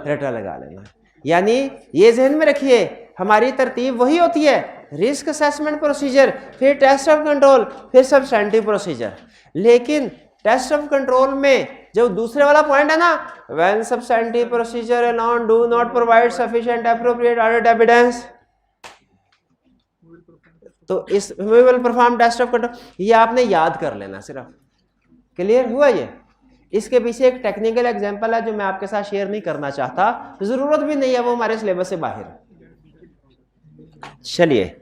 रटा लगा लेना। यानी ये जहन में रखिए हमारी तरतीब वही होती है, रिस्क असेसमेंट प्रोसीजर, फिर टेस्ट ऑफ कंट्रोल, फिर सब्सटेंटिव प्रोसीजर। लेकिन टेस्ट ऑफ कंट्रोल में जो दूसरे वाला पॉइंट है ना, when substantive procedure alone do not provide sufficient appropriate audit evidence, तो इस we will perform test of control, ये आपने याद कर लेना सिर्फ। क्लियर हुआ ये? इसके पीछे एक टेक्निकल एग्जांपल है जो मैं आपके साथ शेयर नहीं करना चाहता, जरूरत भी नहीं है, वो हमारे सिलेबस से बाहर है। चलिए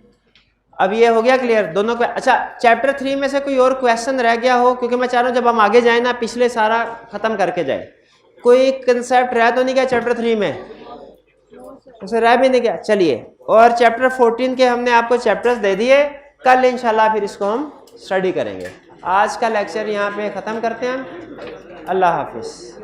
अब ये हो गया क्लियर दोनों को। अच्छा चैप्टर 3 में से कोई और क्वेश्चन रह गया हो, क्योंकि मैं चाह रहा हूं जब हम आगे जाए ना पिछले सारा खत्म करके जाए। कोई कंसेप्ट रह तो नहीं गया चैप्टर 3 में? उसे रह भी नहीं गया। चलिए, और चैप्टर 14 के हमने आपको चैप्टर्स दे दिए, कल इंशाल्लाह फिर इसको हम स्टडी करेंगे। आज का लेक्चर यहाँ पे ख़त्म करते हैं। अल्लाह हाफिज़।